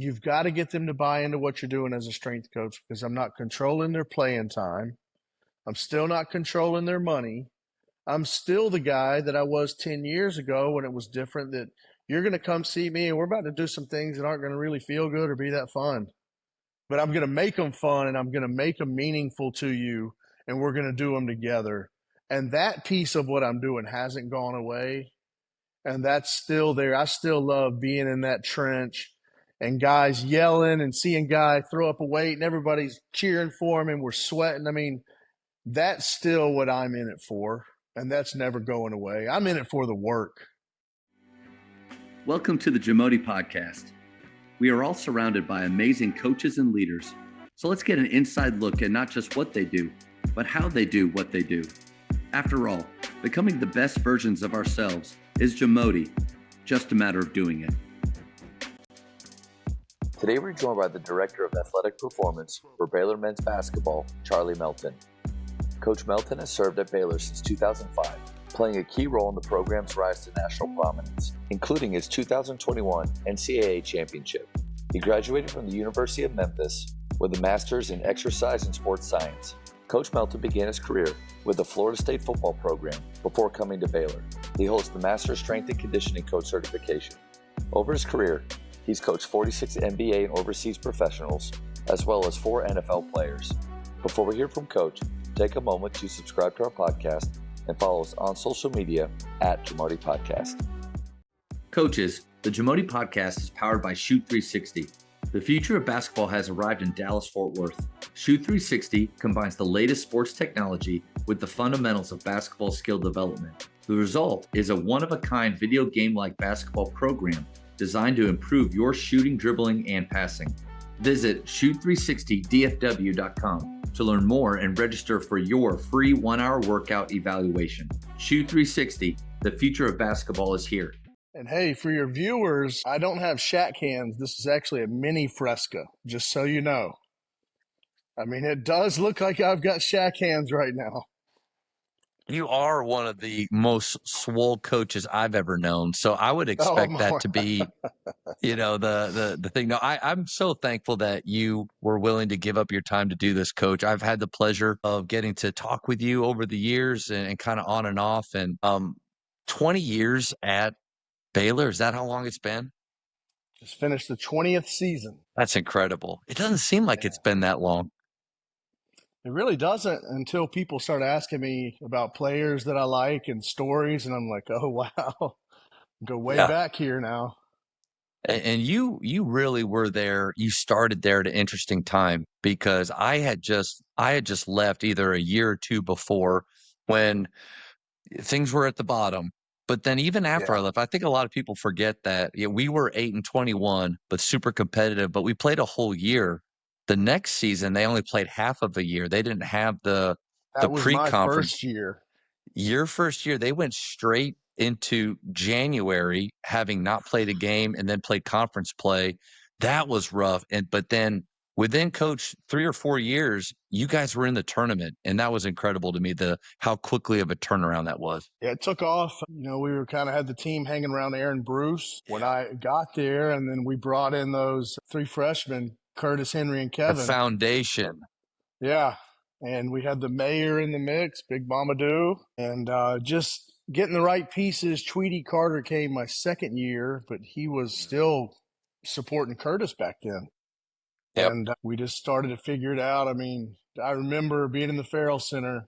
you've got to get them to buy into what you're doing as a strength coach, because I'm not controlling their playing time. I'm still not controlling their money. I'm still the guy that I was 10 years ago when it was different, that you're going to come see me and we're about to do some things that aren't going to really feel good or be that fun. But I'm going to make them fun and I'm going to make them meaningful to you, and we're going to do them together. And that piece of what I'm doing hasn't gone away. And that's still there. I still love being in that trench and guys yelling and seeing guy throw up a weight and everybody's cheering for him and we're sweating. I mean, that's still what I'm in it for. And that's never going away. I'm in it for the work. Welcome to the Jamodi Podcast. We are all surrounded by amazing coaches and leaders. So let's get an inside look at not just what they do, but how they do what they do. After all, becoming the best versions of ourselves is Jamodi, just a matter of doing it. Today we're joined by the Director of Athletic Performance for Baylor Men's Basketball, Charlie Melton. Coach Melton has served at Baylor since 2005, playing a key role in the program's rise to national prominence, including his 2021 NCAA championship. He graduated from the University of Memphis with a master's in exercise and sports science. Coach Melton began his career with the Florida State football program before coming to Baylor. He holds the Master's Strength and Conditioning Coach certification. Over his career, he's coached 46 NBA and overseas professionals, as well as 4 NFL players. Before we hear from Coach, take a moment to subscribe to our podcast and follow us on social media at Jamodi Podcast. Coaches, the Jamodi Podcast is powered by Shoot 360. The future of basketball has arrived in Dallas-Fort Worth. Shoot 360 combines the latest sports technology with the fundamentals of basketball skill development. The result is a one-of-a-kind video game-like basketball program designed to improve your shooting, dribbling, and passing. Visit shoot360dfw.com to learn more and register for your free 1-hour workout evaluation. Shoot 360, the future of basketball is here. And hey, for your viewers, I don't have Shaq hands. This is actually a mini Fresca, just so you know. I mean, it does look like I've got Shaq hands right now. You are one of the most swole coaches I've ever known. So I would expect that to be, the thing. No, I'm so thankful that you were willing to give up your time to do this, Coach. I've had the pleasure of getting to talk with you over the years and kind of on and off. And 20 years at Baylor, is that how long it's been? Just finished the 20th season. That's incredible. It doesn't seem like it's been that long. It really doesn't until people start asking me about players that I like and stories, and I'm like, oh, wow. Go way back here now. And you really were there. You started there at an interesting time, because I had just left either a year or two before when things were at the bottom. But then even after I left, I think a lot of people forget that we were 8-21, but super competitive. But we played a whole year. The next season, they only played half of a year. They didn't have the pre-conference. My first year. Your first year, they went straight into January, having not played a game, and then played conference play. That was rough. But then within, Coach, 3 or 4 years, you guys were in the tournament, and that was incredible to me, how quickly of a turnaround that was. Yeah, it took off. We were kind of had the team hanging around Aaron Bruce when I got there, and then we brought in those 3 freshmen, Curtis, Henry, and Kevin. The foundation. Yeah, and we had the mayor in the mix, Big Mamadou, and just getting the right pieces. Tweety Carter came my second year, but he was still supporting Curtis back then. Yep. And we just started to figure it out. I mean, I remember being in the Farrell Center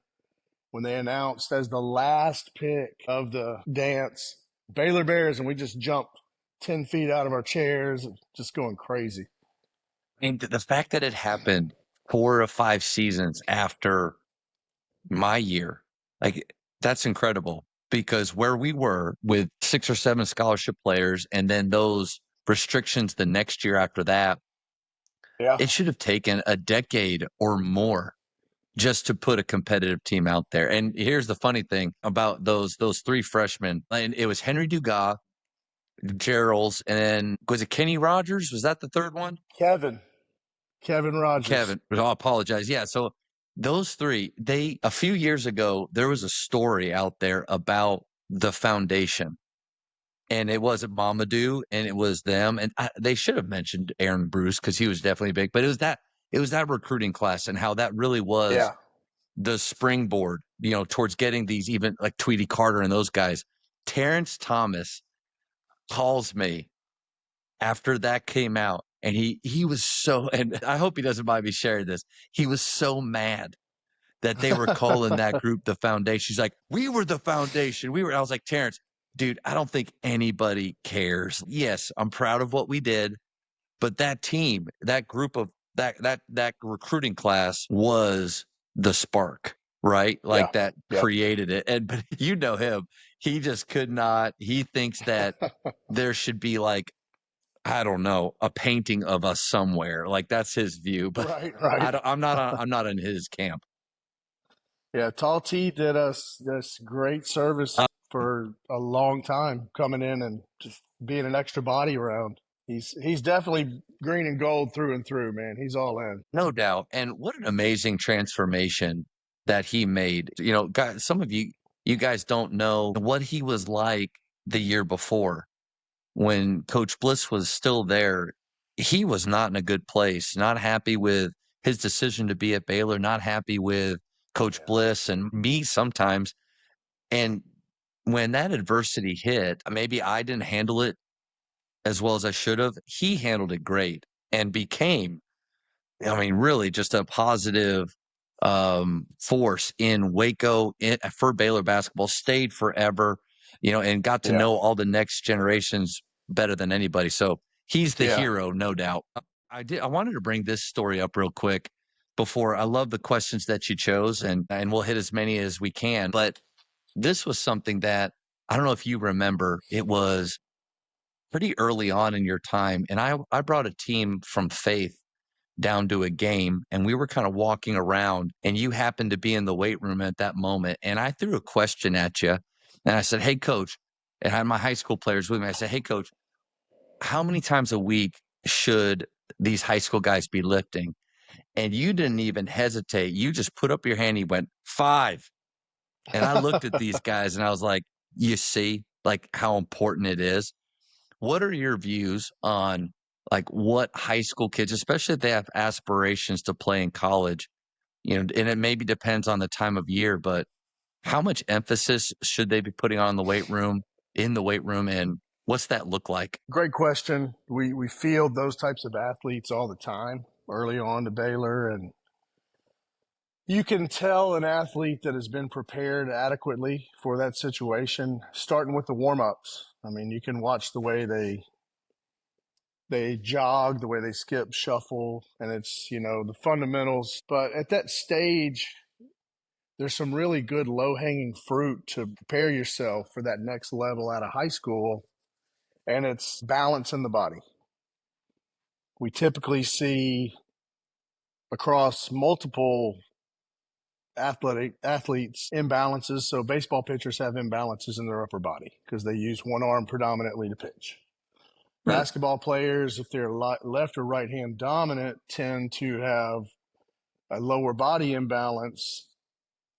when they announced as the last pick of the dance, Baylor Bears, and we just jumped 10 feet out of our chairs, just going crazy. And the fact that it happened 4 or 5 seasons after my year, that's incredible, because where we were with 6 or 7 scholarship players and then those restrictions the next year after that, it should have taken a decade or more just to put a competitive team out there. And here's the funny thing about those 3 freshmen. And it was Henry Dugas, Gerald's, and then was it Kenny Rogers? Was that the third one? Kevin Rogers. Kevin. I apologize. Yeah. So those 3, a few years ago, there was a story out there about the foundation. and it wasn't Mamadou, and it was them. And they should have mentioned Aaron Bruce because he was definitely big. But it was that recruiting class and how that really was Yeah. the springboard, towards getting these, even like Tweety Carter and those guys. Terrence Thomas calls me after that came out, and he was so, and I hope he doesn't mind me sharing this. He was so mad that they were calling that group the foundation. He's like, we were the foundation. I was like, Terrence, dude, I don't think anybody cares. Yes, I'm proud of what we did, but that team, that group of that recruiting class was the spark, right? Yeah. Like that Yep. created it. And but you know him. He just could not. He thinks that there should be like, I don't know, a painting of us somewhere. Like that's his view. But Right. I'm not in his camp. Yeah, Tall T did us this great service for a long time, coming in and just being an extra body around. He's definitely green and gold through and through, man. He's all in. No doubt. And what an amazing transformation that he made. Guys, some of you guys don't know what he was like the year before when Coach Bliss was still there. He was not in a good place, not happy with his decision to be at Baylor, not happy with Coach Bliss and me sometimes. And when that adversity hit, maybe I didn't handle it as well as I should have. He handled it great and became, really just a positive force in Waco for Baylor basketball, stayed forever, and got to Yeah. know all the next generations better than anybody. So he's the Yeah. hero, no doubt. I wanted to bring this story up real quick before. I love the questions that you chose, and we'll hit as many as we can. But this was something that I don't know if you remember. It was pretty early on in your time, and I brought a team from Faith down to a game, and we were kind of walking around, and you happened to be in the weight room at that moment. And I threw a question at you, and I said, "Hey, coach," and I had my high school players with me. I said, "Hey, coach, how many times a week should these high school guys be lifting?" And you didn't even hesitate. You just put up your hand. You went 5. And I looked at these guys and I was like, you see, like how important it is. What are your views on like what high school kids, especially if they have aspirations to play in college, and it maybe depends on the time of year, but how much emphasis should they be putting on in the weight room, and what's that look like? Great question. We field those types of athletes all the time early on to Baylor, and you can tell an athlete that has been prepared adequately for that situation, starting with the warm-ups. I mean, you can watch the way they jog, the way they skip, shuffle, and it's, the fundamentals. But at that stage, there's some really good low-hanging fruit to prepare yourself for that next level out of high school, and it's balance in the body. We typically see across multiple athletes imbalances. So baseball pitchers have imbalances in their upper body because they use one arm predominantly to pitch. Basketball players, if they're left or right hand dominant, tend to have a lower body imbalance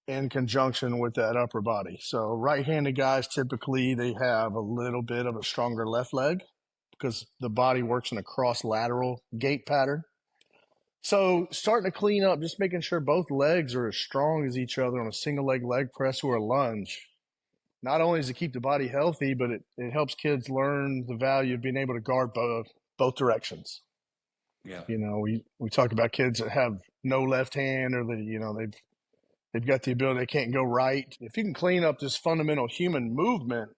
in conjunction with that upper body. So right-handed guys, typically they have a little bit of a stronger left leg because the body works in a cross-lateral gait pattern. So starting to clean up, just making sure both legs are as strong as each other on a single leg press or a lunge. Not only does it keep the body healthy, but it helps kids learn the value of being able to guard both directions. Yeah. We talk about kids that have no left hand, or they've got the ability, they can't go right. If you can clean up this fundamental human movement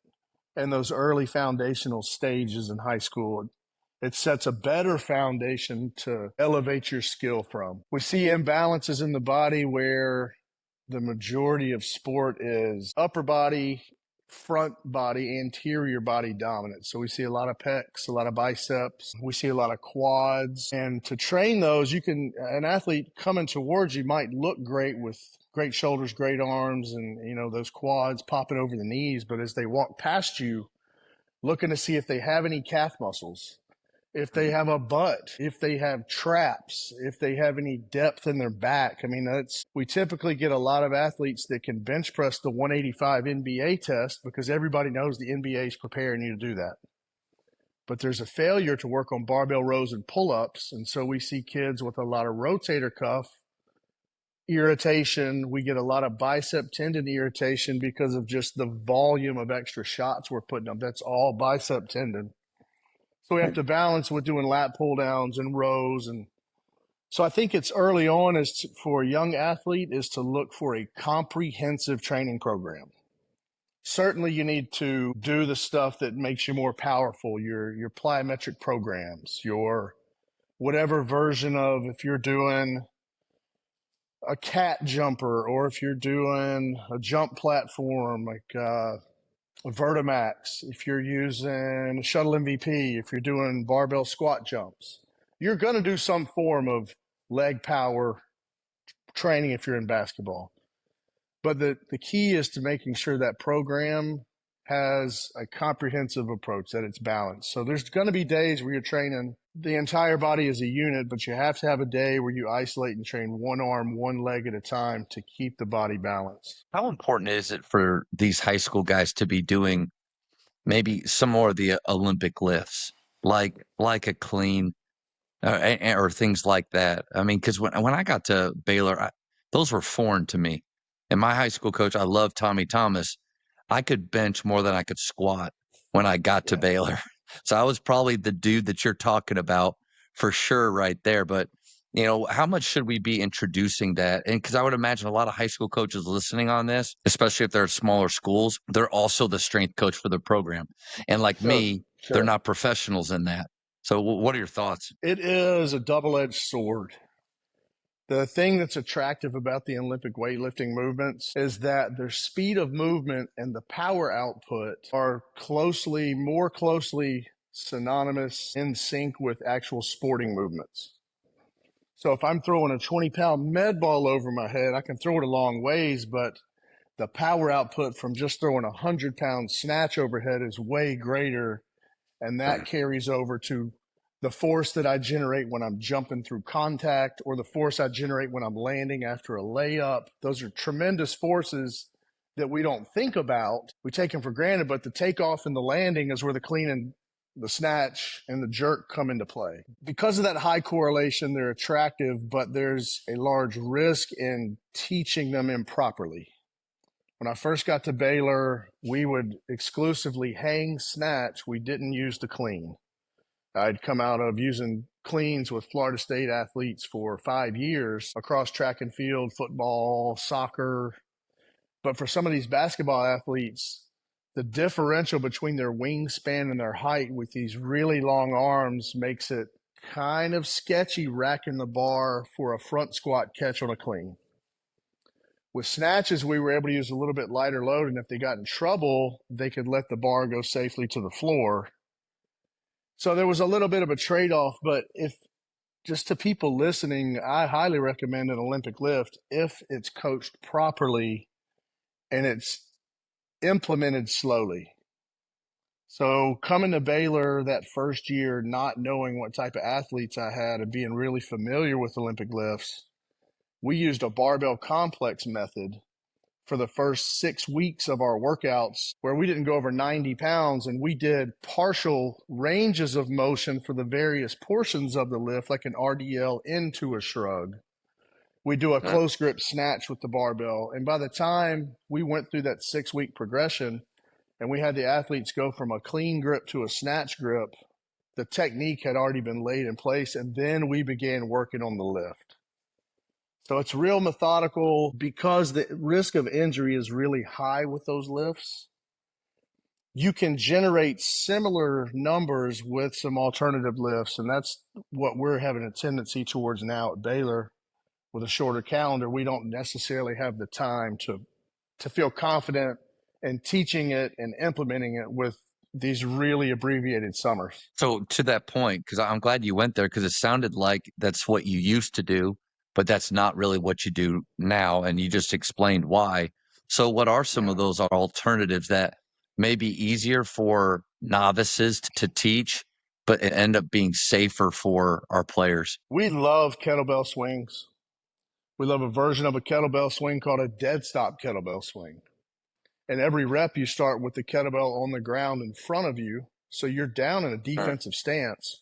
in those early foundational stages in high school, it sets a better foundation to elevate your skill from. We see imbalances in the body where the majority of sport is upper body, front body, anterior body dominant. So we see a lot of pecs, a lot of biceps, we see a lot of quads. And to train those, an athlete coming towards you might look great with great shoulders, great arms, and those quads popping over the knees. But as they walk past you, looking to see if they have any calf muscles, if they have a butt, if they have traps, if they have any depth in their back. I mean, we typically get a lot of athletes that can bench press the 185 NBA test because everybody knows the NBA is preparing you to do that. But there's a failure to work on barbell rows and pull-ups, and so we see kids with a lot of rotator cuff irritation. We get a lot of bicep tendon irritation because of just the volume of extra shots we're putting up. That's all bicep tendon. So we have to balance with doing lat pull downs and rows. And so I think it's early on for a young athlete is to look for a comprehensive training program. Certainly you need to do the stuff that makes you more powerful, your plyometric programs, your whatever version of, if you're doing a cat jumper or if you're doing a jump platform like Vertimax, if you're using shuttle MVP, if you're doing barbell squat jumps, you're going to do some form of leg power training if you're in basketball. But the key is to making sure that program has a comprehensive approach, that it's balanced. So there's going to be days where you're training the entire body as a unit, but you have to have a day where you isolate and train one arm, one leg at a time to keep the body balanced. How important is it for these high school guys to be doing maybe some more of the Olympic lifts, like a clean or things like that? I mean, because when I got to Baylor, those were foreign to me. And my high school coach, I love Tommy Thomas. I could bench more than I could squat when I got to Baylor. So I was probably the dude that you're talking about for sure right there. But, how much should we be introducing that? And because I would imagine a lot of high school coaches listening on this, especially if they're smaller schools, they're also the strength coach for the program. And like me, they're not professionals in that. So what are your thoughts? It is a double-edged sword. The thing that's attractive about the Olympic weightlifting movements is that their speed of movement and the power output are more closely synonymous, in sync with actual sporting movements. So if I'm throwing a 20-pound med ball over my head, I can throw it a long ways, but the power output from just throwing a 100-pound snatch overhead is way greater, and that carries over to the force that I generate when I'm jumping through contact or the force I generate when I'm landing after a layup. Those are tremendous forces that we don't think about. We take them for granted, but the takeoff and the landing is where the clean and the snatch and the jerk come into play. Because of that high correlation, they're attractive, but there's a large risk in teaching them improperly. When I first got to Baylor, we would exclusively hang snatch. We didn't use the clean. I'd come out of using cleans with Florida State athletes for 5 years across track and field, football, soccer. But for some of these basketball athletes, the differential between their wingspan and their height with these really long arms makes it kind of sketchy racking the bar for a front squat catch on a clean. With snatches, we were able to use a little bit lighter load, and if they got in trouble, they could let the bar go safely to the floor. So there was a little bit of a trade-off, but if just to people listening, I highly recommend an Olympic lift if it's coached properly and it's implemented slowly. So coming to Baylor that first year, not knowing what type of athletes I had and being really familiar with Olympic lifts, we used a barbell complex method for the first 6 weeks of our workouts where we didn't go over 90 pounds, and we did partial ranges of motion for the various portions of the lift, like an RDL into a shrug. We do a close grip snatch with the barbell. And by the time we went through that 6-week progression and we had the athletes go from a clean grip to a snatch grip, the technique had already been laid in place, and then we began working on the lift. So it's real methodical because the risk of injury is really high with those lifts. You can generate similar numbers with some alternative lifts, and that's what we're having a tendency towards now at Baylor. With a shorter calendar, we don't necessarily have the time to feel confident in teaching it and implementing it with these really abbreviated summers. So to that point, because I'm glad you went there, because it sounded like that's what you used to do, but that's not really what you do now, and you just explained why. So what are some of those alternatives that may be easier for novices to teach but it end up being safer for our players? We love kettlebell swings. We love a version of a kettlebell swing called a dead stop kettlebell swing. And every rep, you start with the kettlebell on the ground in front of you. So you're down in a defensive stance.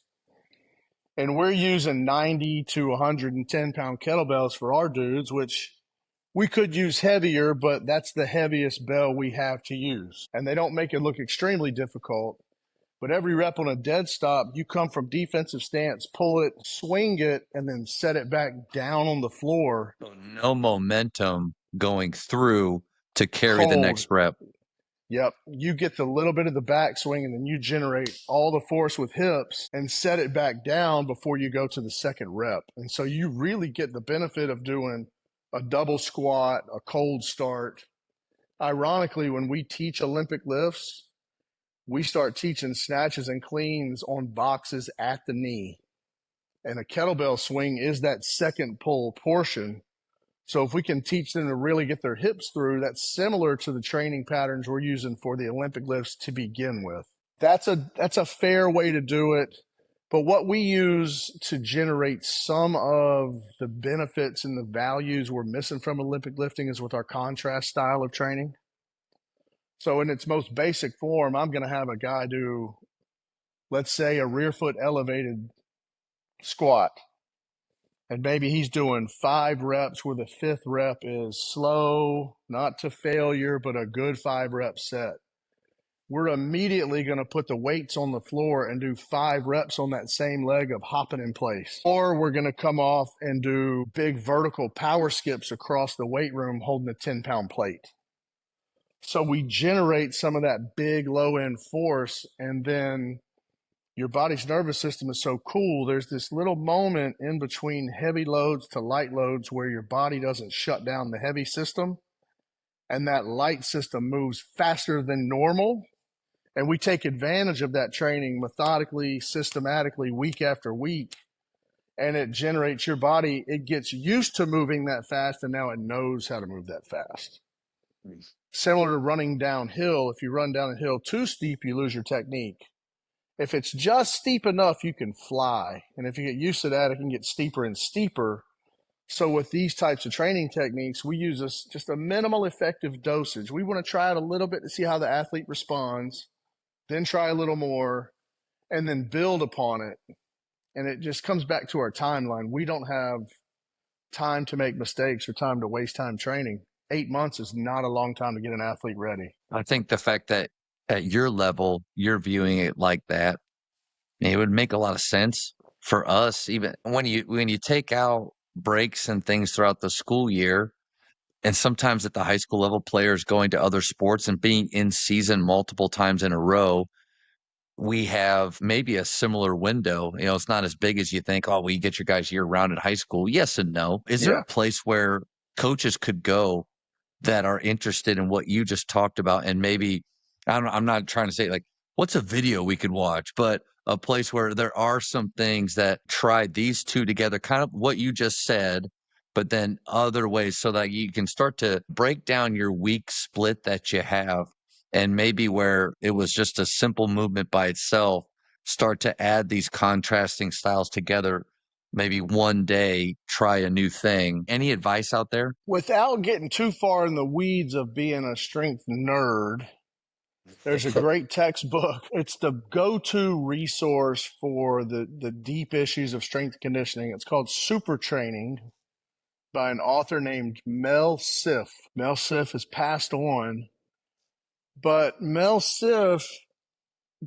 And we're using 90 to 110 pound kettlebells for our dudes, which we could use heavier, but that's the heaviest bell we have to use. And they don't make it look extremely difficult. But every rep on a dead stop, you come from defensive stance, pull it, swing it, and then set it back down on the floor. So no momentum going through to carry the Cold. next rep. Yep. You get the little bit of the backswing, and then you generate all the force with hips and set it back down before you go to the second rep. And so you really get the benefit of doing a double squat, a cold start. Ironically, when we teach Olympic lifts, we start teaching snatches and cleans on boxes at the knee. And a kettlebell swing is that second pull portion. So if we can teach them to really get their hips through, that's similar to the training patterns we're using for the Olympic lifts to begin with. That's a fair way to do it. But what we use to generate some of the benefits and the values we're missing from Olympic lifting is with our contrast style of training. So in its most basic form, I'm going to have a guy do, let's say, a rear foot elevated squat. And maybe he's doing 5 reps where the 5th rep is slow, not to failure, but a good 5-rep set. We're immediately going to put the weights on the floor and do 5 reps on that same leg of hopping in place. Or we're going to come off and do big vertical power skips across the weight room holding a 10-pound plate. So we generate some of that big low-end force, and then your body's nervous system is so cool. There's this little moment in between heavy loads to light loads where your body doesn't shut down the heavy system, and that light system moves faster than normal. And we take advantage of that training methodically, systematically, week after week, and it generates your body. It gets used to moving that fast, and now it knows how to move that fast. Similar to running downhill. If you run down a hill too steep, you lose your technique. If it's just steep enough, you can fly. And if you get used to that, it can get steeper and steeper. So with these types of training techniques, we use just a minimal effective dosage. We want to try it a little bit to see how the athlete responds, then try a little more, and then build upon it. And it just comes back to our timeline. We don't have time to make mistakes or time to waste time training. 8 months is not a long time to get an athlete ready. I think the fact that at your level, you're viewing it like that, it would make a lot of sense for us. Even when you take out breaks and things throughout the school year, and sometimes at the high school level, players going to other sports and being in season multiple times in a row, we have maybe a similar window. It's not as big as you think. Oh, well, you get your guys year round in high school. Yes and no. Is there a place where coaches could go that are interested in what you just talked about? And maybe, I'm not trying to say like, what's a video we could watch, but a place where there are some things that try these two together, kind of what you just said, but then other ways so that you can start to break down your weak split that you have. And maybe where it was just a simple movement by itself, start to add these contrasting styles together. Maybe one day try a new thing. Any advice out there? Without getting too far in the weeds of being a strength nerd, there's a great textbook. It's the go-to resource for the deep issues of strength conditioning. It's called Super Training by an author named Mel Siff. Mel Siff has passed on, but Mel Siff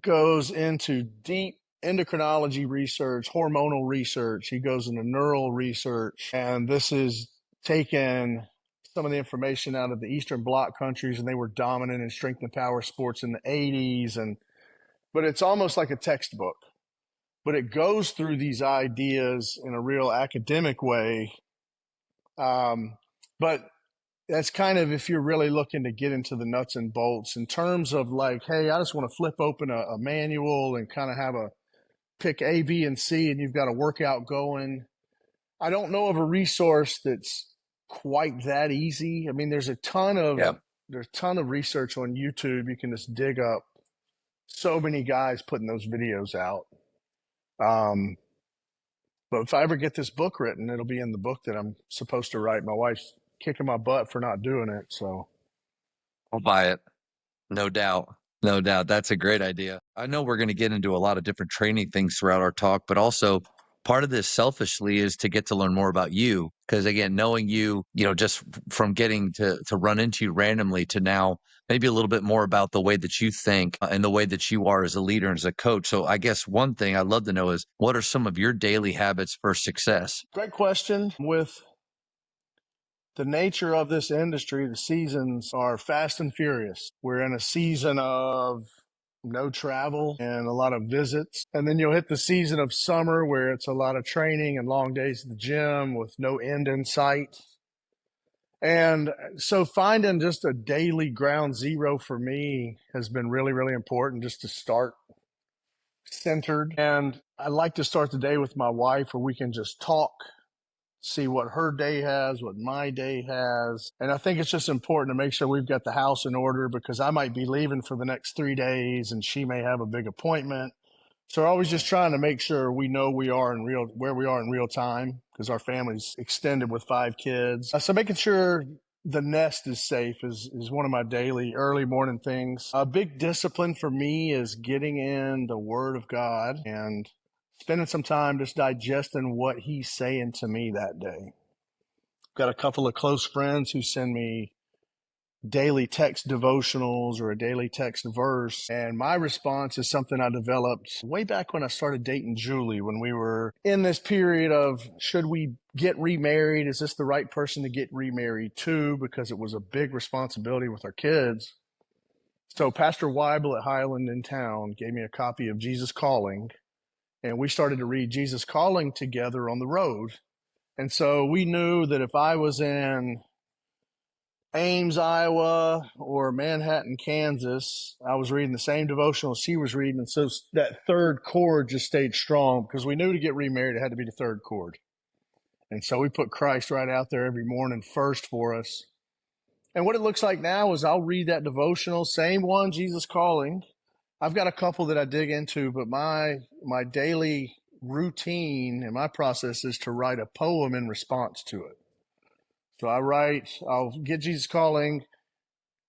goes into deep endocrinology research, hormonal research. He goes into neural research, and this is taken some of the information out of the Eastern Bloc countries, and they were dominant in strength and power sports in the 80s. But it's almost like a textbook, but it goes through these ideas in a real academic way. But that's kind of if you're really looking to get into the nuts and bolts in terms of like, hey, I just want to flip open a manual and kind of have a pick A, B, and C, and you've got a workout going. I don't know of a resource that's quite that easy. I mean, there's a ton of research on YouTube. You can just dig up so many guys putting those videos out. But if I ever get this book written, it'll be in the book that I'm supposed to write. My wife's kicking my butt for not doing it. So I'll buy it. No doubt. No doubt. That's a great idea. I know we're going to get into a lot of different training things throughout our talk, but also part of this selfishly is to get to learn more about you. Because again, knowing you, just from getting to run into you randomly to now maybe a little bit more about the way that you think and the way that you are as a leader and as a coach. So I guess one thing I'd love to know is what are some of your daily habits for success? great question. With the nature of this industry, the seasons are fast and furious. We're in a season of no travel and a lot of visits. And then you'll hit the season of summer where it's a lot of training and long days at the gym with no end in sight. And so finding just a daily ground zero for me has been really, really important, just to start centered. And I like to start the day with my wife where we can just talk, see what her day has, what my day has. And I think it's just important to make sure we've got the house in order, because I might be leaving for the next 3 days and she may have a big appointment. So we're always just trying to make sure we know where we are in real time, because our family's extended with 5 kids. So making sure the nest is safe is one of my daily early morning things. A big discipline for me is getting in the Word of God and spending some time just digesting what he's saying to me that day. Got a couple of close friends who send me daily text devotionals or a daily text verse. And my response is something I developed way back when I started dating Julie, when we were in this period of, should we get remarried? Is this the right person to get remarried to? Because it was a big responsibility with our kids. So Pastor Weibel at Highland in town gave me a copy of Jesus Calling, and we started to read Jesus Calling together on the road. And so we knew that if I was in Ames, Iowa, or Manhattan, Kansas, I was reading the same devotional she was reading. And so that third chord just stayed strong, because we knew to get remarried, it had to be the third chord. And so we put Christ right out there every morning first for us. And what it looks like now is I'll read that devotional, same one, Jesus Calling. I've got a couple that I dig into, but my daily routine and my process is to write a poem in response to it. So I'll get Jesus Calling,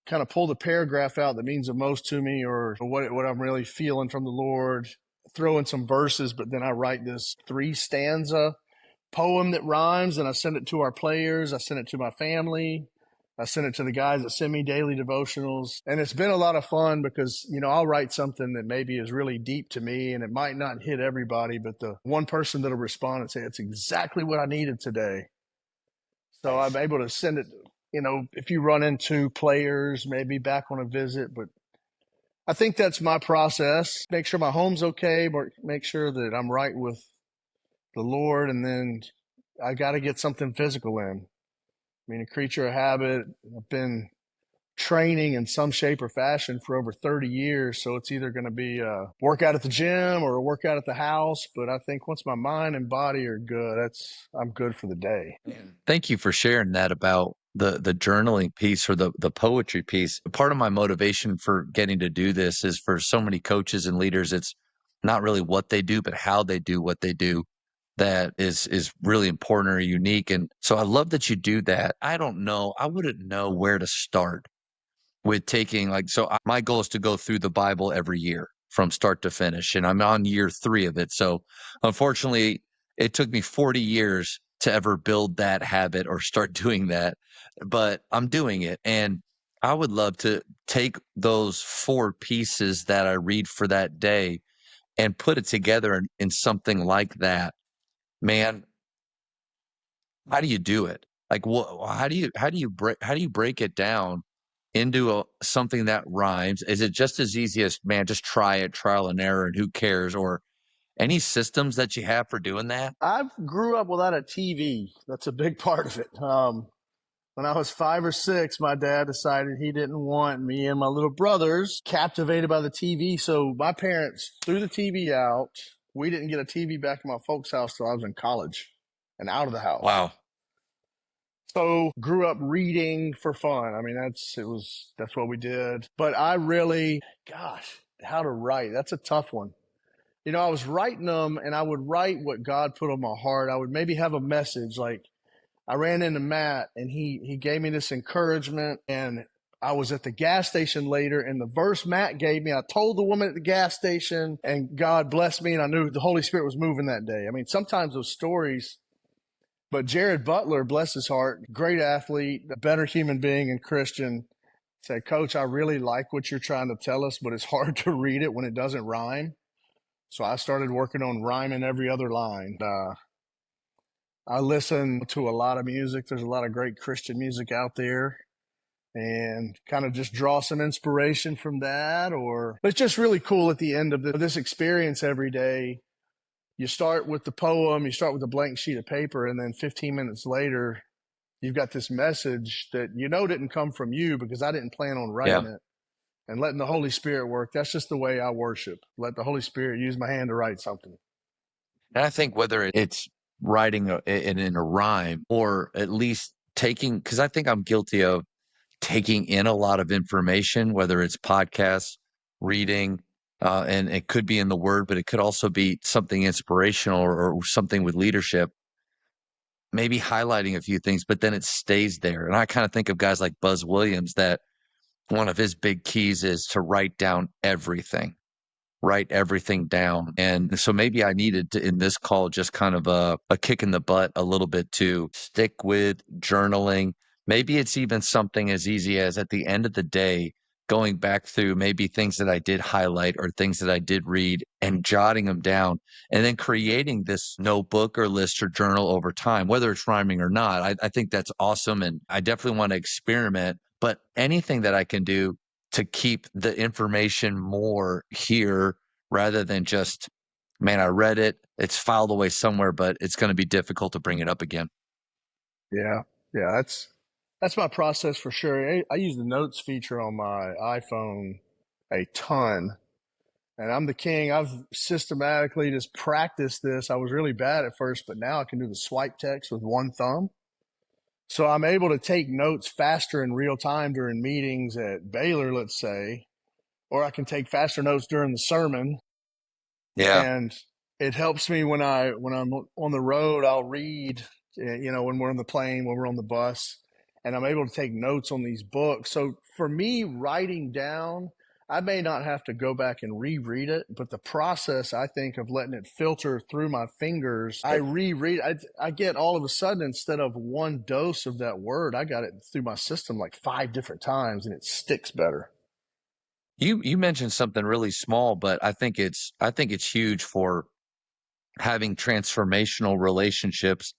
kind of pull the paragraph out that means the most to me, or what I'm really feeling from the Lord, throw in some verses, but then I write this 3-stanza poem that rhymes, and I send it to our players. I send it to my family. I send it to the guys that send me daily devotionals. And it's been a lot of fun because, I'll write something that maybe is really deep to me and it might not hit everybody, but the one person that'll respond and say, it's exactly what I needed today. So I'm able to send it, if you run into players, maybe back on a visit. But I think that's my process. Make sure my home's okay, but make sure that I'm right with the Lord. And then I got to get something physical in. I mean, a creature of habit. I've been training in some shape or fashion for over 30 years. So it's either going to be a workout at the gym or a workout at the house. But I think once my mind and body are good, I'm good for the day. Thank you for sharing that about the journaling piece or the poetry piece. Part of my motivation for getting to do this is for so many coaches and leaders, it's not really what they do, but how they do what they do that is really important or unique. And so I love that you do that. I don't know. I wouldn't know where to start with taking my goal is to go through the Bible every year from start to finish, and I'm on year 3 of it. So unfortunately, it took me 40 years to ever build that habit or start doing that, but I'm doing it. And I would love to take those 4 pieces that I read for that day and put it together in something like that. Man, how do you do it? Like, how do you break it down into something that rhymes? Is it just as easy as, man, just try it, trial and error, and who cares? Or any systems that you have for doing that? I grew up without a TV. That's a big part of it. When I was 5 or 6, my dad decided he didn't want me and my little brothers captivated by the TV. So my parents threw the TV out. We didn't get a TV back in my folks' house till I was in college and out of the house. Wow. So grew up reading for fun. I mean, that's what we did. But I really, gosh, how to write. That's a tough one. I was writing them, and I would write what God put on my heart. I would maybe have a message. Like, I ran into Matt, and he gave me this encouragement, and I was at the gas station later, and the verse Matt gave me, I told the woman at the gas station, and God blessed me, and I knew the Holy Spirit was moving that day. I mean, sometimes those stories, but Jared Butler, bless his heart, great athlete, a better human being and Christian, said, Coach, I really like what you're trying to tell us, but it's hard to read it when it doesn't rhyme. So I started working on rhyming every other line. I listen to a lot of music. There's a lot of great Christian music out there, and kind of just draw some inspiration from that. But it's just really cool at the end of this experience every day. You start with the poem, you start with a blank sheet of paper, and then 15 minutes later, you've got this message that didn't come from you, because I didn't plan on writing it. And letting the Holy Spirit work. That's just the way I worship. Let the Holy Spirit use my hand to write something. And I think whether it's writing in a rhyme, or at least taking, because I think I'm guilty of taking in a lot of information, whether it's podcasts, reading, and it could be in the word, but it could also be something inspirational, or something with leadership, maybe highlighting a few things, but then it stays there. And I kind of think of guys like Buzz Williams, that one of his big keys is to write everything down. And so maybe I needed to, in this call, just kind of a kick in the butt a little bit, to stick with journaling. Maybe it's even something as easy as, at the end of the day, going back through maybe things that I did highlight or things that I did read, and jotting them down, and then creating this notebook or list or journal over time, whether it's rhyming or not. I think that's awesome. And I definitely want to experiment, but anything that I can do to keep the information more here, rather than just, man, I read it, it's filed away somewhere, but it's going to be difficult to bring it up again. Yeah. Yeah. That's my process for sure. I use the notes feature on my iPhone a ton, and I'm the king. I've systematically just practiced this. I was really bad at first, but now I can do the swipe text with one thumb. So I'm able to take notes faster in real time during meetings at Baylor, let's say, or I can take faster notes during the sermon. Yeah. And it helps me when I'm on the road. I'll read, when we're on the plane, when we're on the bus, and I'm able to take notes on these books. So for me, writing down, I may not have to go back and reread it, but the process, I think, of letting it filter through my fingers, I reread. I get, all of a sudden, instead of one dose of that word, I got it through my system like 5 different times, and it sticks better. You mentioned something really small, but I think it's huge for having transformational relationships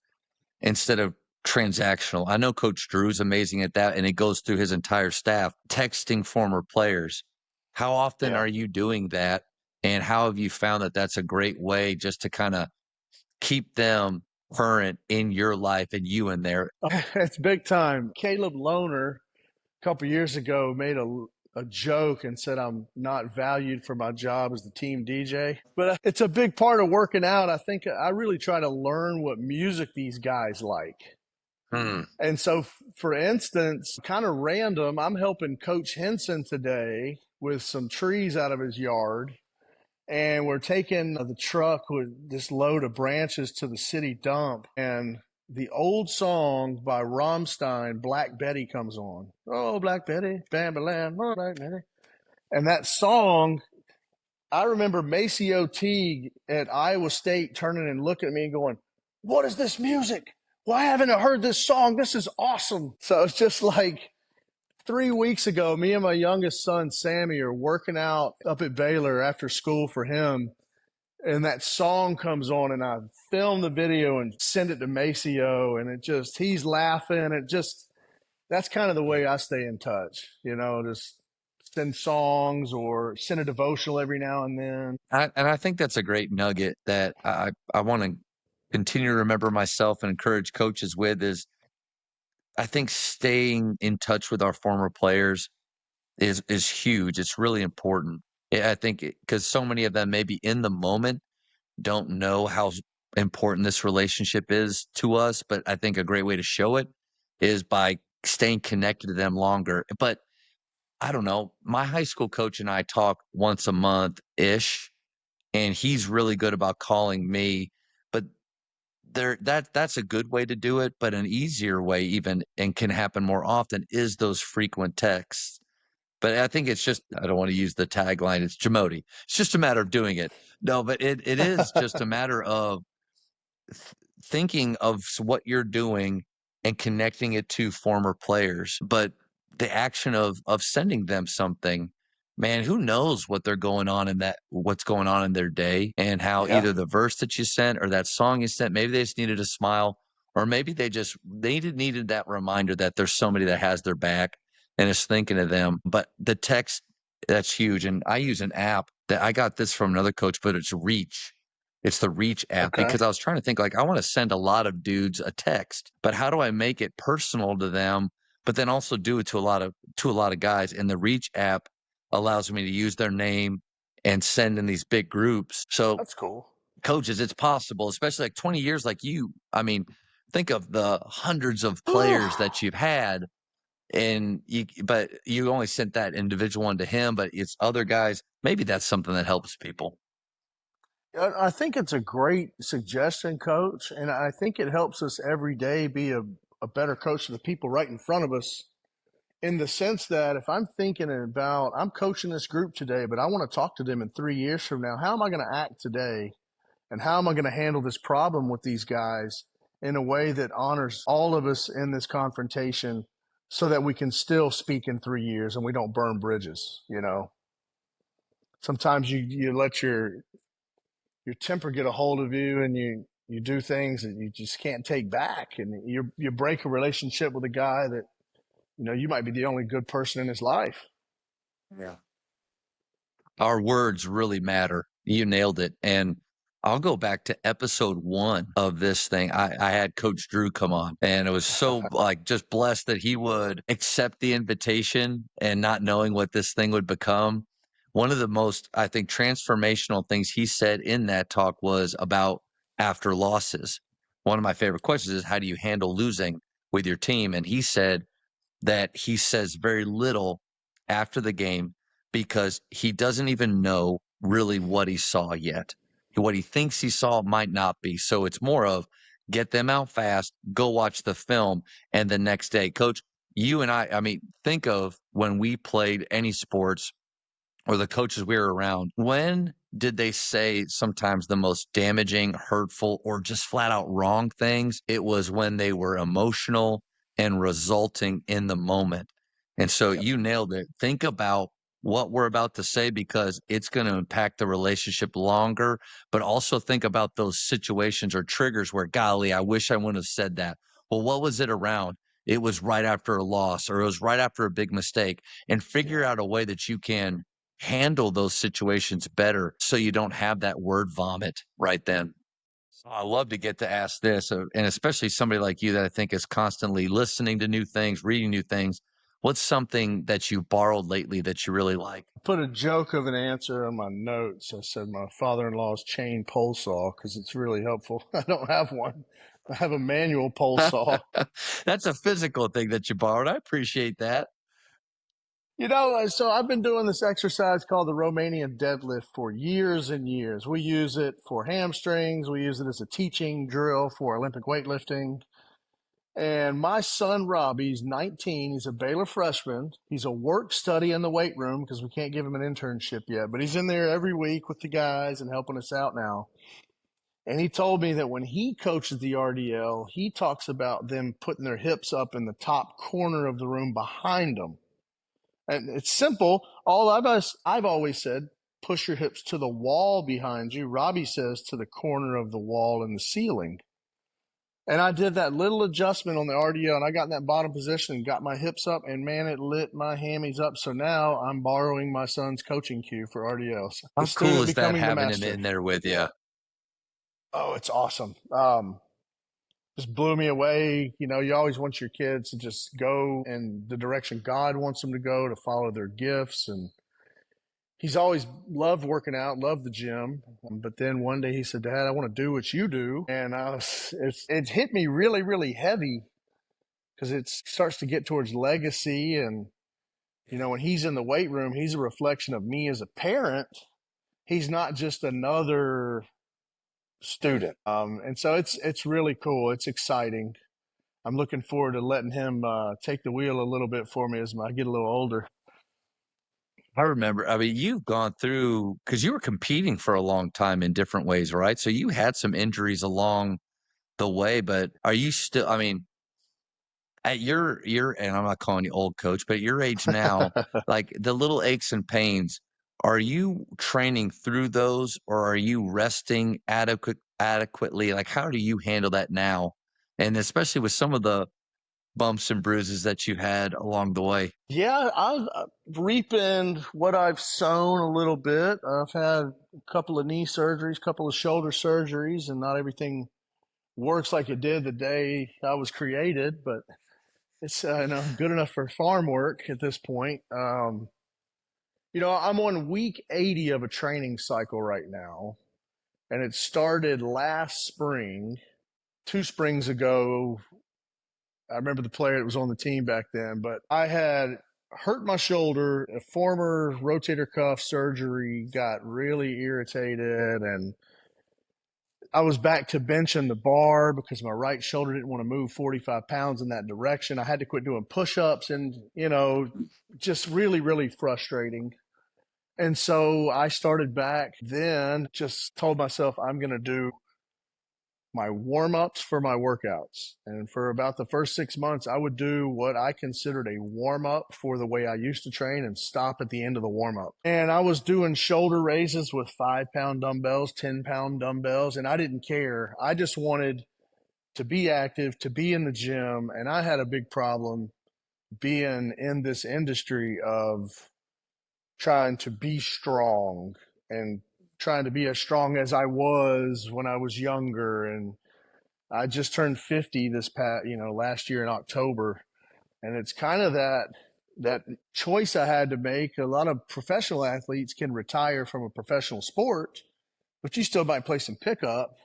instead of transactional. I know Coach Drew's amazing at that, and it goes through his entire staff, texting former players. How often Yeah. are you doing that? And how have you found that that's a great way just to kind of keep them current in your life and you in there? It's big time. Caleb Lohner, a couple years ago, made a joke and said I'm not valued for my job as the team DJ. But it's a big part of working out. I think I really try to learn what music these guys like. Hmm. And so, for instance, kind of random, I'm helping Coach Henson today with some trees out of his yard. And we're taking the truck with this load of branches to the city dump. And the old song by Rammstein, Black Betty, comes on. Oh, Black Betty, bam, bam, oh, Black Betty. And that song, I remember Maceo Teague at Iowa State turning and looking at me and going, what is this music? Why haven't I heard this song? This is awesome. So it's just like 3 weeks ago, me and my youngest son, Sammy, are working out up at Baylor after school for him. And that song comes on, and I film the video and send it to Maceo, and he's laughing. That's kind of the way I stay in touch, just send songs or send a devotional every now and then. And I think that's a great nugget that I want to continue to remember myself and encourage coaches with, is I think staying in touch with our former players is huge. It's really important. I think because so many of them maybe in the moment don't know how important this relationship is to us, but I think a great way to show it is by staying connected to them longer. But I don't know, my high school coach and I talk once a month ish. and he's really good about calling me. But that's a good way to do it, but an easier way even, and can happen more often, is those frequent texts. But I think it's just, I don't want to use the tagline, it's Jamodi. It's just a matter of doing it. No, but it is just a matter of thinking of what you're doing and connecting it to former players. But the action of sending them something, man, who knows what they're going on in what's going on in their day, and how Yeah. either the verse that you sent or that song you sent, maybe they just needed a smile, or maybe they needed that reminder that there's somebody that has their back and is thinking of them. But the text, that's huge. And I use an app that I got this from another coach, but it's Reach. It's the Reach app, Okay. because I was trying to think, like, I want to send a lot of dudes a text, but how do I make it personal to them, but then also do it to a lot of guys? And the Reach app allows me to use their name and send in these big groups. So That's cool. coaches, it's possible, especially like 20 years like you. I mean, think of the hundreds of players that you've had, but you only sent that individual one to him, but it's other guys. Maybe that's something that helps people. I think it's a great suggestion, Coach, and I think it helps us every day be a better coach to the people right in front of us. In the sense that if I'm thinking about, I'm coaching this group today, but I want to talk to them in 3 years from now, how am I going to act today? And how am I going to handle this problem with these guys in a way that honors all of us in this confrontation so that we can still speak in 3 years and we don't burn bridges, you know? Sometimes you let your temper get a hold of you and you do things that you just can't take back, and you break a relationship with a guy that you might be the only good person in his life. Yeah. Our words really matter. You nailed it. And I'll go back to episode 1 of this thing. I had Coach Drew come on, and it was so like just blessed that he would accept the invitation, and not knowing what this thing would become. One of the most, I think, transformational things he said in that talk was about after losses. One of my favorite questions is, how do you handle losing with your team? And he said that he says very little after the game, because he doesn't even know really what he saw yet. What he thinks he saw might not be. So it's more of, get them out fast, go watch the film, and the next day. Coach, you and I mean, think of when we played any sports, or the coaches we were around, when did they say sometimes the most damaging, hurtful, or just flat out wrong things? It was when they were emotional and resulting in the moment. And so Yep. you nailed it. Think about what we're about to say, because it's going to impact the relationship longer, but also think about those situations or triggers where, golly, I wish I wouldn't have said that. Well, what was it around? It was right after a loss, or it was right after a big mistake, and figure Yeah. out a way that you can handle those situations better, so you don't have that word vomit right then. So I love to get to ask this, and especially somebody like you that I think is constantly listening to new things, reading new things. What's something that you borrowed lately that you really like? Put a joke of an answer on my notes. I said my father-in-law's chain pole saw because it's really helpful. I don't have one. I have a manual pole saw. That's a physical thing that you borrowed. I appreciate that. So I've been doing this exercise called the Romanian deadlift for years and years. We use it for hamstrings. We use it as a teaching drill for Olympic weightlifting. And my son, Robbie's 19. He's a Baylor freshman. He's a work study in the weight room because we can't give him an internship yet. But he's in there every week with the guys and helping us out now. And he told me that when he coaches the RDL, he talks about them putting their hips up in the top corner of the room behind them. And it's simple. I've always said, push your hips to the wall behind you. Robbie says to the corner of the wall and the ceiling. And I did that little adjustment on the RDL, and I got in that bottom position and got my hips up, and man, it lit my hammies up. So now I'm borrowing my son's coaching cue for RDLs. How The cool student is that, becoming the having him master. in there with you? Oh, it's awesome. Just blew me away. You always want your kids to just go in the direction God wants them to go, to follow their gifts. And he's always loved working out, loved the gym. But then one day he said, Dad, I want to do what you do. And it hit me really, really heavy because it starts to get towards legacy. And, when he's in the weight room, he's a reflection of me as a parent. he's not just another student. And so it's really cool. It's exciting. I'm looking forward to letting him take the wheel a little bit for me as I get a little older. I remember, I mean, you've gone through, because you were competing for a long time in different ways, right? So you had some injuries along the way, but are you still, I mean, at your, and I'm not calling you old, coach, but at your age now, like the little aches and pains, are you training through those, or are you resting adequately? Like, how do you handle that now? And especially with some of the bumps and bruises that you had along the way. Yeah, I've reaping what I've sown a little bit. I've had a couple of knee surgeries, a couple of shoulder surgeries, and not everything works like it did the day I was created, but it's good enough for farm work at this point. I'm on week 80 of a training cycle right now, and it started last spring. 2 springs ago, I remember the player that was on the team back then, but I had hurt my shoulder. A former rotator cuff surgery got really irritated, and I was back to benching the bar because my right shoulder didn't want to move 45 pounds in that direction. I had to quit doing push ups and, just really, really frustrating. And so I started back then, just told myself I'm going to do my warm ups for my workouts. And for about the first 6 months, I would do what I considered a warm up for the way I used to train and stop at the end of the warm up. And I was doing shoulder raises with 5 pound dumbbells, 10 pound dumbbells, and I didn't care. I just wanted to be active, to be in the gym. And I had a big problem being in this industry of trying to be strong and trying to be as strong as I was when I was younger. And I just turned 50 last year in October. And it's kind of that choice I had to make. A lot of professional athletes can retire from a professional sport, but you still might play some pickup.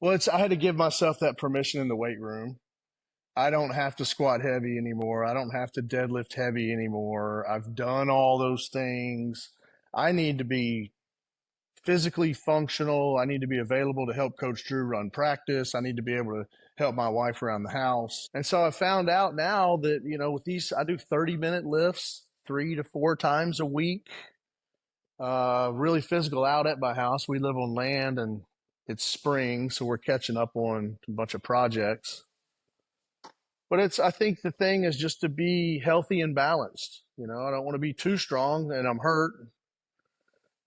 Well, I had to give myself that permission in the weight room. I don't have to squat heavy anymore. I don't have to deadlift heavy anymore. I've done all those things. I need to be physically functional. I need to be available to help Coach Drew run practice. I need to be able to help my wife around the house. And so I found out now that, with these, I do 30-minute lifts 3 to 4 times a week. Really physical out at my house. We live on land and it's spring, so we're catching up on a bunch of projects. But I think the thing is just to be healthy and balanced. I don't want to be too strong and I'm hurt.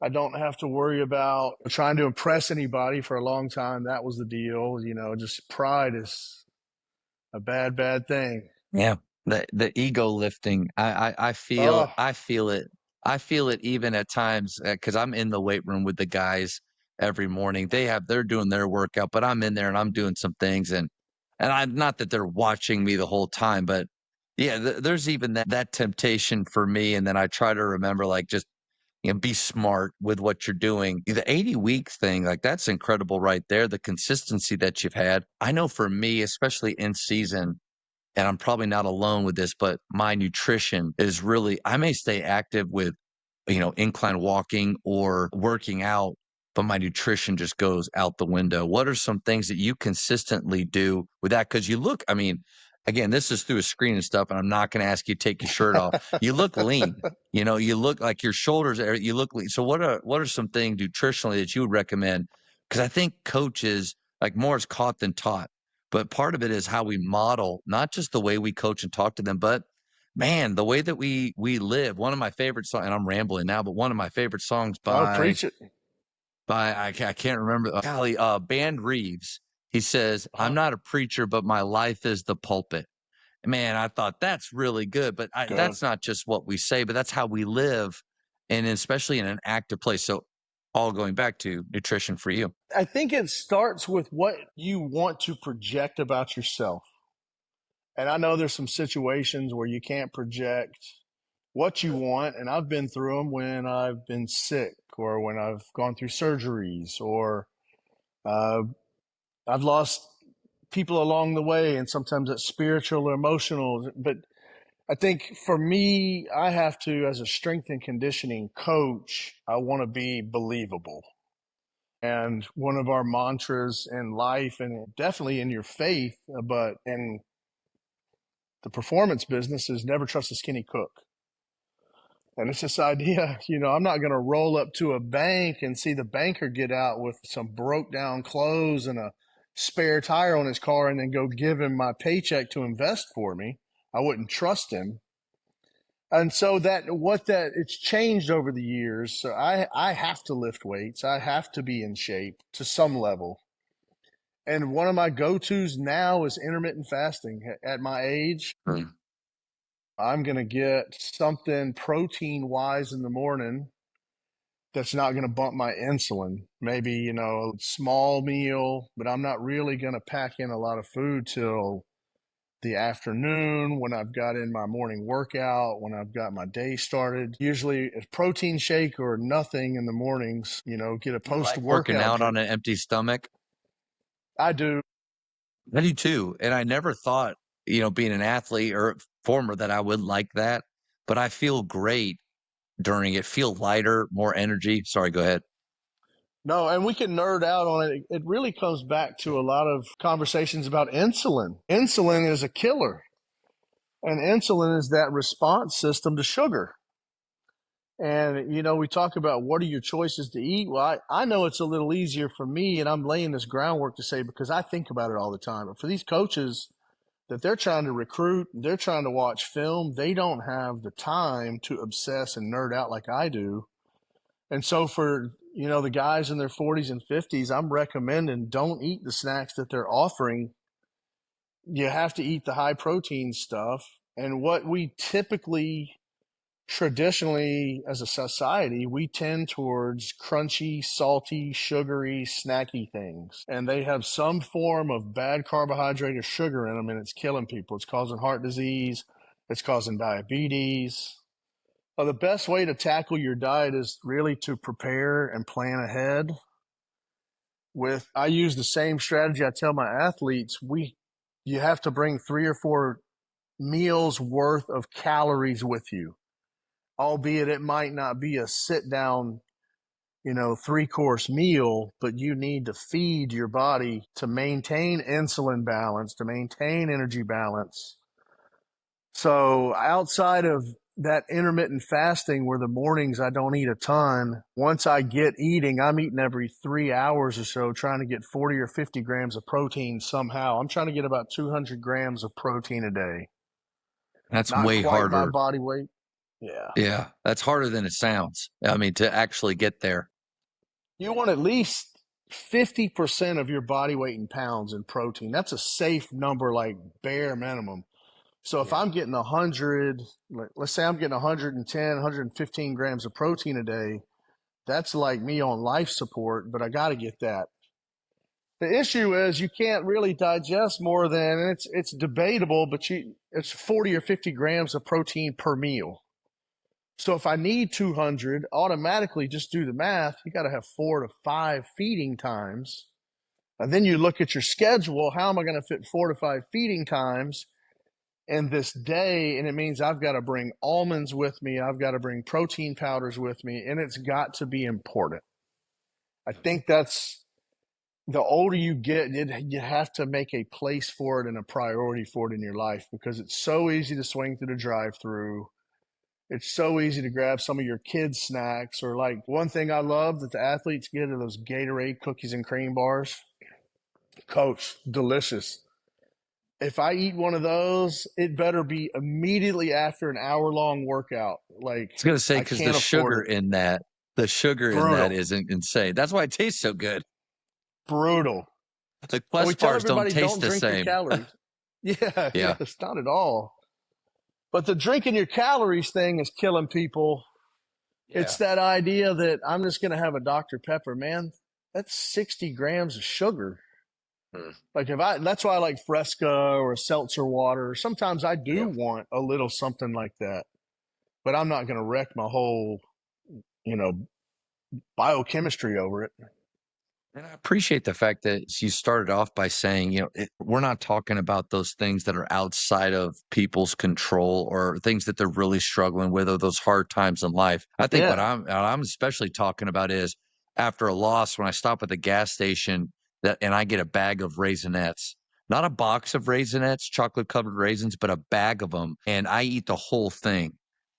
I don't have to worry about trying to impress anybody for a long time. That was the deal. Just pride is a bad, bad thing. Yeah. The ego lifting. I feel Oh, I feel it. I feel it even at times because I'm in the weight room with the guys every morning. They're doing their workout, but I'm in there and I'm doing some things and I'm not that they're watching me the whole time, but yeah, there's even that temptation for me. And then I try to remember like just be smart with what you're doing. The 80-week thing, like that's incredible right there. The consistency that you've had. I know for me, especially in season, and I'm probably not alone with this, but my nutrition is really, I may stay active with, incline walking or working out, but my nutrition just goes out the window. What are some things that you consistently do with that? Because you look, I mean, again, this is through a screen and stuff, and I'm not going to ask you to take your shirt off. You look lean. You look like your shoulders you look lean. So what are some things nutritionally that you would recommend? Because I think coaches, like more is caught than taught. But part of it is how we model, not just the way we coach and talk to them, but man, the way that we live. One of my favorite songs, and I'm rambling now, but one of my favorite songs oh, preach it. by I can't remember. Golly, Band Reeves. He says, "I'm Uh-huh. not a preacher, but my life is the pulpit." Man, I thought that's really good, but Good. that's not just what we say, but that's how we live, and especially in an active place. So, all going back to nutrition for you. I think it starts with what you want to project about yourself. And I know there's some situations where you can't project what you want. And I've been through them when I've been sick or when I've gone through surgeries or uh, I've lost people along the way. And sometimes it's spiritual or emotional. But I think for me, I have to, as a strength and conditioning coach, I want to be believable. And one of our mantras in life, and definitely in your faith, but in the performance business, is never trust a skinny cook. And it's this idea, I'm not going to roll up to a bank and see the banker get out with some broke down clothes and a spare tire on his car and then go give him my paycheck to invest for me. I wouldn't trust him. And so it's changed over the years. So I have to lift weights. I have to be in shape to some level. And one of my go-tos now is intermittent fasting. At my age, I'm going to get something protein-wise in the morning that's not going to bump my insulin. Maybe, a small meal, but I'm not really going to pack in a lot of food till the afternoon when I've got in my morning workout, when I've got my day started. Usually a protein shake or nothing in the mornings, get a post-workout. Working out on an empty stomach? I do. I do too. And I never thought, being an athlete or former, that I would like that. But I feel great during it, feel lighter, more energy. Sorry, go ahead. No, and we can nerd out on it. It really comes back to a lot of conversations about insulin. Insulin is a killer. And insulin is that response system to sugar. And, we talk about what are your choices to eat. Well, I know it's a little easier for me, and I'm laying this groundwork to say, because I think about it all the time. But for these coaches that they're trying to recruit, they're trying to watch film, they don't have the time to obsess and nerd out like I do. And so for, the guys in their 40s and 50s, I'm recommending don't eat the snacks that they're offering. You have to eat the high protein stuff. And what we typically, traditionally, as a society, we tend towards crunchy, salty, sugary, snacky things. And they have some form of bad carbohydrate or sugar in them, and it's killing people. It's causing heart disease. It's causing diabetes. Well, the best way to tackle your diet is really to prepare and plan ahead. I use the same strategy I tell my athletes. You have to bring 3 or 4 meals worth of calories with you, albeit it might not be a sit down, 3-course meal, but you need to feed your body to maintain insulin balance, to maintain energy balance. So outside of that intermittent fasting where the mornings I don't eat a ton, once I get eating, I'm eating every 3 hours or so, trying to get 40 or 50 grams of protein somehow. I'm trying to get about 200 grams of protein a day. That's Not way quite harder. my body weight. Yeah. Yeah, that's harder than it sounds. I mean, to actually get there. You want at least 50% of your body weight in pounds in protein. That's a safe number, like bare minimum. So if I'm getting 100, let's say I'm getting 110, 115 grams of protein a day, that's like me on life support, but I got to get that. The issue is you can't really digest more than, and it's debatable, but it's 40 or 50 grams of protein per meal. So if I need 200, automatically just do the math. You got to have 4 to 5 feeding times. And then you look at your schedule. How am I going to fit 4 to 5 feeding times in this day? And it means I've got to bring almonds with me. I've got to bring protein powders with me. And it's got to be important. I think that's the older you get, you have to make a place for it and a priority for it in your life, because it's so easy to swing through the drive-through. It's so easy to grab some of your kids' snacks, or like one thing I love that the athletes get are those Gatorade cookies and cream bars. Coach, delicious. If I eat one of those, it better be immediately after an hour-long workout. Like, I was going to say, because the sugar in that, is insane. That's why it tastes so good. Brutal. The Quest bars don't taste the same. Your calories. Yeah, Yeah. it's not at all. But the drinking your calories thing is killing people. Yeah. It's that idea that I'm just going to have a Dr. Pepper. Man, that's 60 grams of sugar. Like that's why I like Fresca or a seltzer water. Sometimes I do want a little something like that, but I'm not going to wreck my whole, biochemistry over it. And I appreciate the fact that you started off by saying, we're not talking about those things that are outside of people's control or things that they're really struggling with or those hard times in life. I think Yeah. what I'm especially talking about is after a loss, when I stop at the gas station and I get a bag of Raisinets, not a box of Raisinets, chocolate covered raisins, but a bag of them, and I eat the whole thing.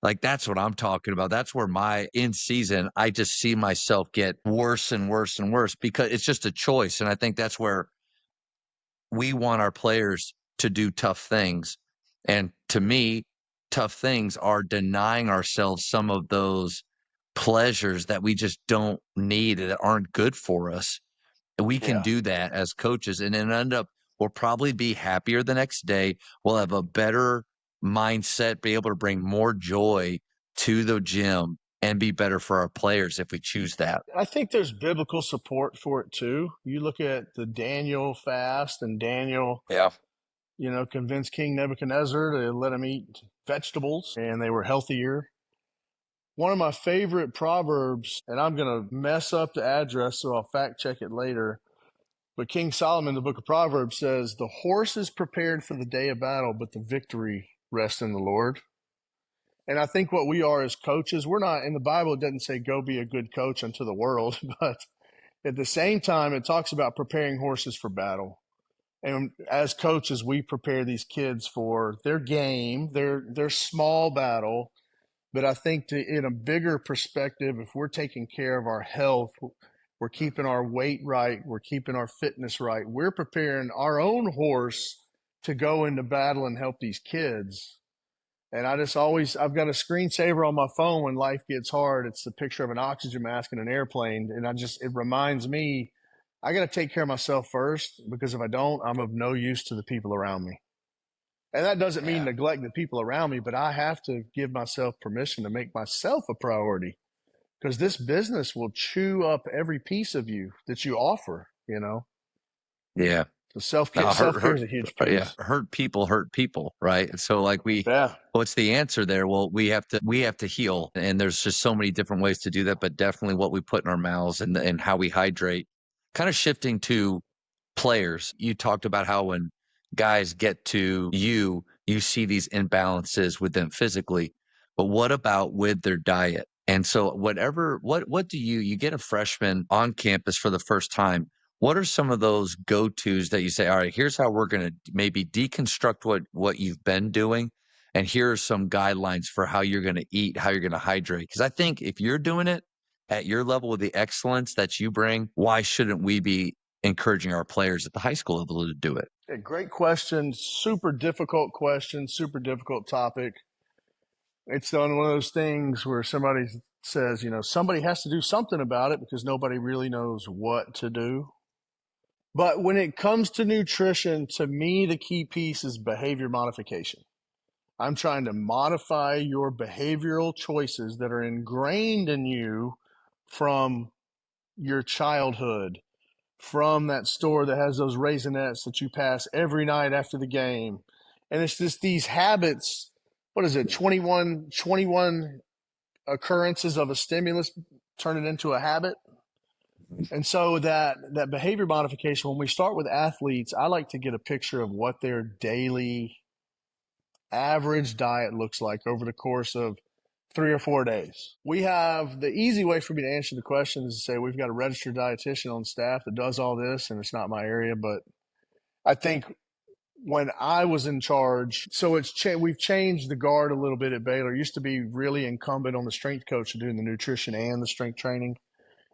Like, that's what I'm talking about. That's where in season, I just see myself get worse and worse and worse because it's just a choice. And I think that's where we want our players to do tough things. And to me, tough things are denying ourselves some of those pleasures that we just don't need and that aren't good for us. We can Yeah. do that as coaches and then we'll probably be happier the next day. We'll have a better mindset, be able to bring more joy to the gym and be better for our players if we choose that. I think there's biblical support for it too. You look at the Daniel fast, and Daniel, Yeah. convinced King Nebuchadnezzar to let him eat vegetables, and they were healthier. One of my favorite proverbs, and I'm going to mess up the address, so I'll fact check it later. But King Solomon in the book of Proverbs says, "The horse is prepared for the day of battle, but the victory rests in the Lord." And I think what we are as coaches, we're not, in the Bible, it doesn't say go be a good coach unto the world, but at the same time, it talks about preparing horses for battle. And as coaches, we prepare these kids for their game, their small battle. But I think in a bigger perspective, if we're taking care of our health, we're keeping our weight right, we're keeping our fitness right, we're preparing our own horse to go into battle and help these kids. And I've got a screensaver on my phone when life gets hard. It's a picture of an oxygen mask in an airplane. And it reminds me, I got to take care of myself first, because if I don't, I'm of no use to the people around me. And that doesn't mean Yeah. neglect the people around me, but I have to give myself permission to make myself a priority, because this business will chew up every piece of you that you offer, Yeah. So No, self care is a huge piece. hurt people, right? And so like Yeah. what's the answer there? Well, we have to heal. And there's just so many different ways to do that, but definitely what we put in our mouths and how we hydrate. Kind of shifting to players. You talked about how when guys get to you see these imbalances with them physically, but what about with their diet? And so what do you get a freshman on campus for the first time? What are some of those go-tos that you say, all right, here's how we're going to maybe deconstruct what you've been doing, and here are some guidelines for how you're going to eat, how you're going to hydrate? Because I think if you're doing it at your level with the excellence that you bring, why shouldn't we be encouraging our players at the high school level to do it? Yeah, great question. Super difficult question. Super difficult topic. It's one of those things where somebody says, somebody has to do something about it because nobody really knows what to do. But when it comes to nutrition, to me, the key piece is behavior modification. I'm trying to modify your behavioral choices that are ingrained in you from your childhood, from that store that has those Raisinets that you pass every night after the game. And it's just these habits. What is it? 21 occurrences of a stimulus turn it into a habit. And so that behavior modification, when we start with athletes, I like to get a picture of what their daily average diet looks like over the course of 3 or 4 days. We have the easy way for me to answer the question is to say we've got a registered dietitian on staff that does all this, and it's not my area. But I think when I was in charge, so we've changed the guard a little bit at Baylor. It used to be really incumbent on the strength coach to do the nutrition and the strength training.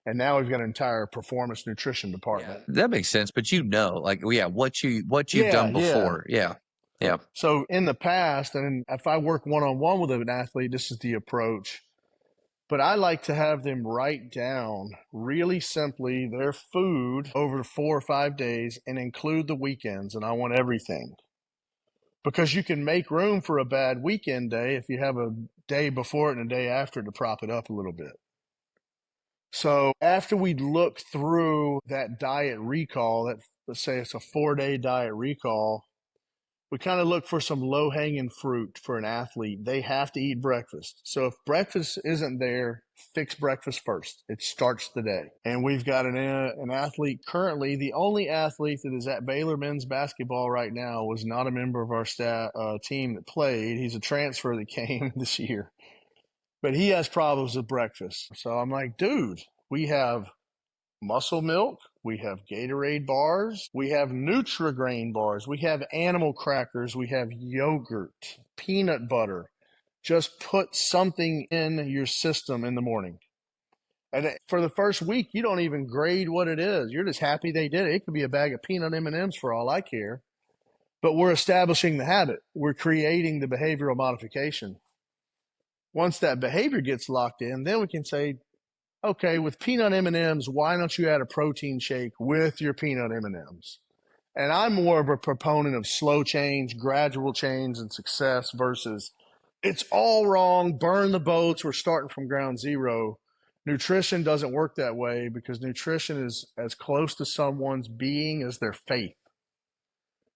And now we've got an entire performance nutrition department. That makes sense. But what you've Yeah, done yeah. before. Yeah. Yeah. So in the past, and if I work one-on-one with an athlete, this is the approach. But I like to have them write down really simply their food over 4 or 5 days and include the weekends. And I want everything, because you can make room for a bad weekend day if you have a day before it and a day after to prop it up a little bit. So after we look through that diet recall, let's say it's a 4-day diet recall, we kind of look for some low-hanging fruit for an athlete. They have to eat breakfast. So if breakfast isn't there, fix breakfast first. It starts the day. And we've got an athlete currently, the only athlete that is at Baylor men's basketball right now was not a member of our team that played. He's a transfer that came this year. But he has problems with breakfast. So I'm like, dude, we have muscle milk, we have Gatorade bars, we have Nutri-Grain bars, we have animal crackers, we have yogurt, peanut butter. Just put something in your system in the morning. And for the first week, you don't even grade what it is. You're just happy they did it. It could be a bag of peanut M&Ms for all I care. But we're establishing the habit. We're creating the behavioral modification. Once that behavior gets locked in, then we can say, okay, with peanut M&Ms, why don't you add a protein shake with your peanut M&Ms? And I'm more of a proponent of slow change, gradual change, and success versus it's all wrong, burn the boats, we're starting from ground zero. Nutrition doesn't work that way because nutrition is as close to someone's being as their faith.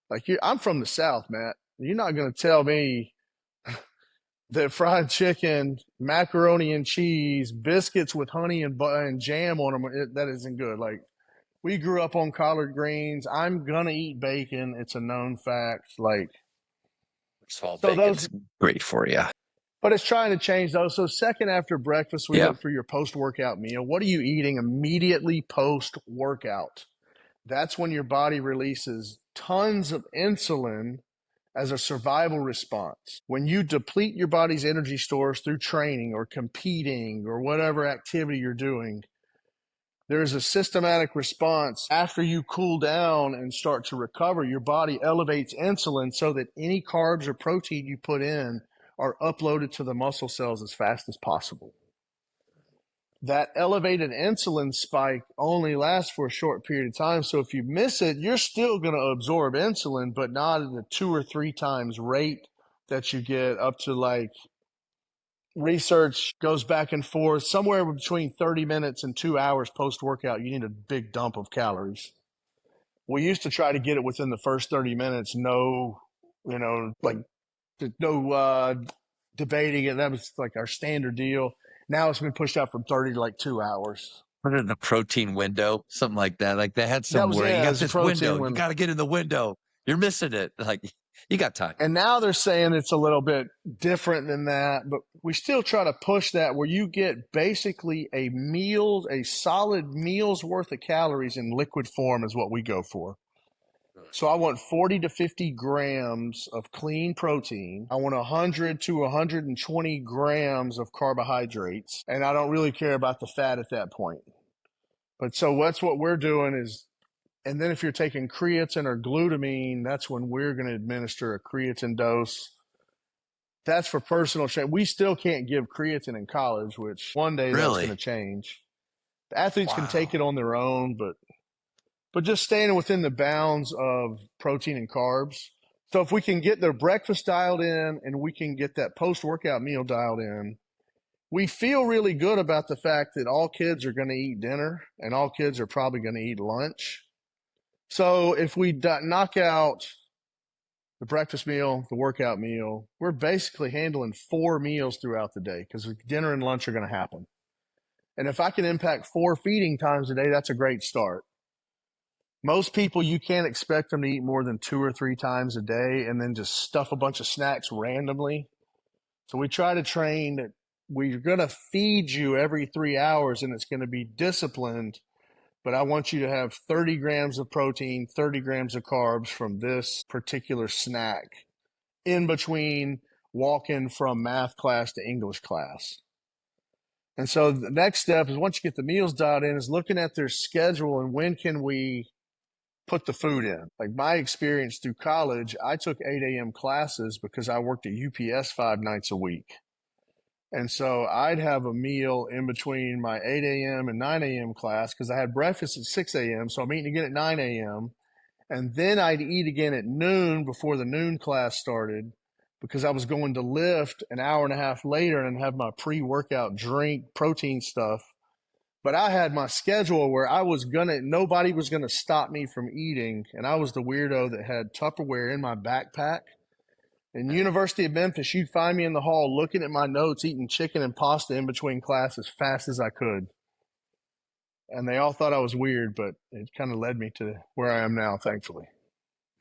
Like I'm from the South, Matt. You're not going to tell me that fried chicken, macaroni and cheese, biscuits with honey and jam on them, that isn't good. Like, we grew up on collard greens. I'm going to eat bacon. It's a known fact. Like, Small so bacon's great for you. But it's trying to change those. So second after breakfast, we look for your post-workout meal. What are you eating immediately post-workout? That's when your body releases tons of insulin as a survival response. When you deplete your body's energy stores through training or competing or whatever activity you're doing, there's a systematic response. After you cool down and start to recover, your body elevates insulin so that any carbs or protein you put in are uploaded to the muscle cells as fast as possible. That elevated insulin spike only lasts for a short period of time. So if you miss it, you're still going to absorb insulin, but not at the 2 or 3 times rate that you get up to. Like, research goes back and forth. Somewhere between 30 minutes and 2 hours post-workout, you need a big dump of calories. We used to try to get it within the first 30 minutes. No debating it. That was like our standard deal. Now it's been pushed out from 30 to like 2 hours. Put it in the protein window, something like that. Like they had somewhere. You got this window. You got to get in the window. You're missing it. Like, you got time. And now they're saying it's a little bit different than that, but we still try to push that where you get basically a solid meal's worth of calories in liquid form is what we go for. So I want 40 to 50 grams of clean protein. I want 100 to 120 grams of carbohydrates. And I don't really care about the fat at that point. But so that's what we're doing is, and then if you're taking creatine or glutamine, that's when we're going to administer a creatine dose. That's for personal training. We still can't give creatine in college, which one day that's going to change. The athletes can take it on their own, but just staying within the bounds of protein and carbs. So if we can get their breakfast dialed in and we can get that post-workout meal dialed in, we feel really good about the fact that all kids are going to eat dinner and all kids are probably going to eat lunch. So if we knock out the breakfast meal, the workout meal, we're basically handling 4 meals throughout the day because dinner and lunch are going to happen. And if I can impact 4 feeding times a day, that's a great start. Most people, you can't expect them to eat more than 2 or 3 times a day and then just stuff a bunch of snacks randomly. So we try to train that we're going to feed you every 3 hours and it's going to be disciplined, but I want you to have 30 grams of protein, 30 grams of carbs from this particular snack in between walking from math class to English class. And so the next step is, once you get the meals dialed in, is looking at their schedule and when can we put the food in. Like my experience through college, I took 8 a.m. classes because I worked at UPS 5 nights a week. And so I'd have a meal in between my 8 a.m. and 9 a.m. class because I had breakfast at 6 a.m. So I'm eating again at 9 a.m. And then I'd eat again at noon before the noon class started because I was going to lift an hour and a half later and have my pre-workout drink protein stuff But I had my schedule where nobody was gonna stop me from eating, and I was the weirdo that had Tupperware in my backpack. In University of Memphis, you'd find me in the hall looking at my notes, eating chicken and pasta in between class as fast as I could. And they all thought I was weird, but it kind of led me to where I am now, thankfully.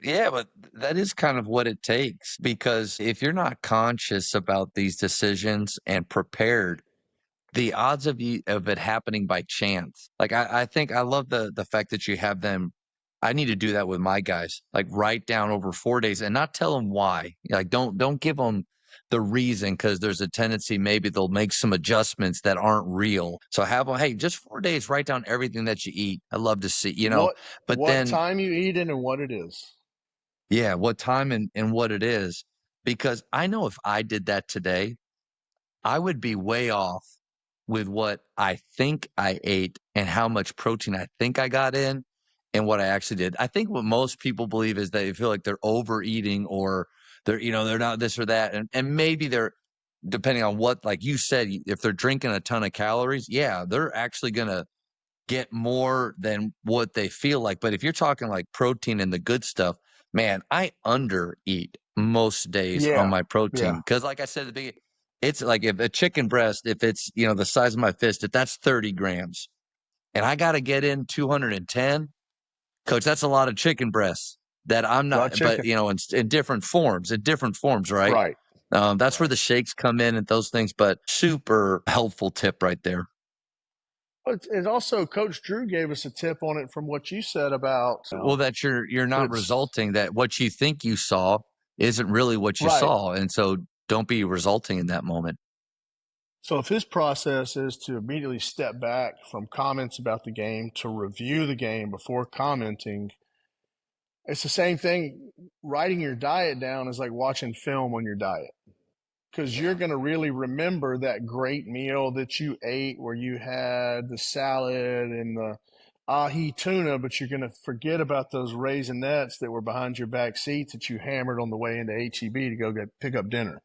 Yeah, but that is kind of what it takes, because if you're not conscious about these decisions and prepared, the odds of it happening by chance. Like I think I love the fact that you have them. I need to do that with my guys. Like write down over 4 days and not tell them why. Like don't give them the reason, because there's a tendency maybe they'll make some adjustments that aren't real. So have them, hey, just 4 days, write down everything that you eat. I love to see, What but what then time you eat it and what it is. yeah, what time and what it is. Because I know if I did that today, I would be way off with what I think I ate and how much protein I think I got in and what I actually did. I think what most people believe is they feel like they're overeating, or they're not this or that. And maybe they're, depending on what, like you said, if they're drinking a ton of calories, yeah, they're actually going to get more than what they feel like. But if you're talking like protein and the good stuff, man, I under eat most days on Yeah, my protein. yeah, Because like I said at the beginning, it's like if a chicken breast, if it's the size of my fist, if that's 30 grams and I got to get in 210, coach, that's a lot of chicken breasts that I'm a lot of not, but chicken. in different forms, right? Right, That's where right. the shakes come in and those things, but super helpful tip right there. But it's also Coach Drew gave us a tip on it from what you said about Well, that you're not it's resulting, that what you think you saw isn't really what you right. saw, and so don't be resulting in that moment. So if his process is to immediately step back from comments about the game to review the game before commenting, it's the same thing. Writing your diet down is like watching film on your diet, because you're Yeah. going to really remember that great meal that you ate where you had the salad and the ahi tuna, but you're going to forget about those raisinets that were behind your back seats that you hammered on the way into HEB to go pick up dinner.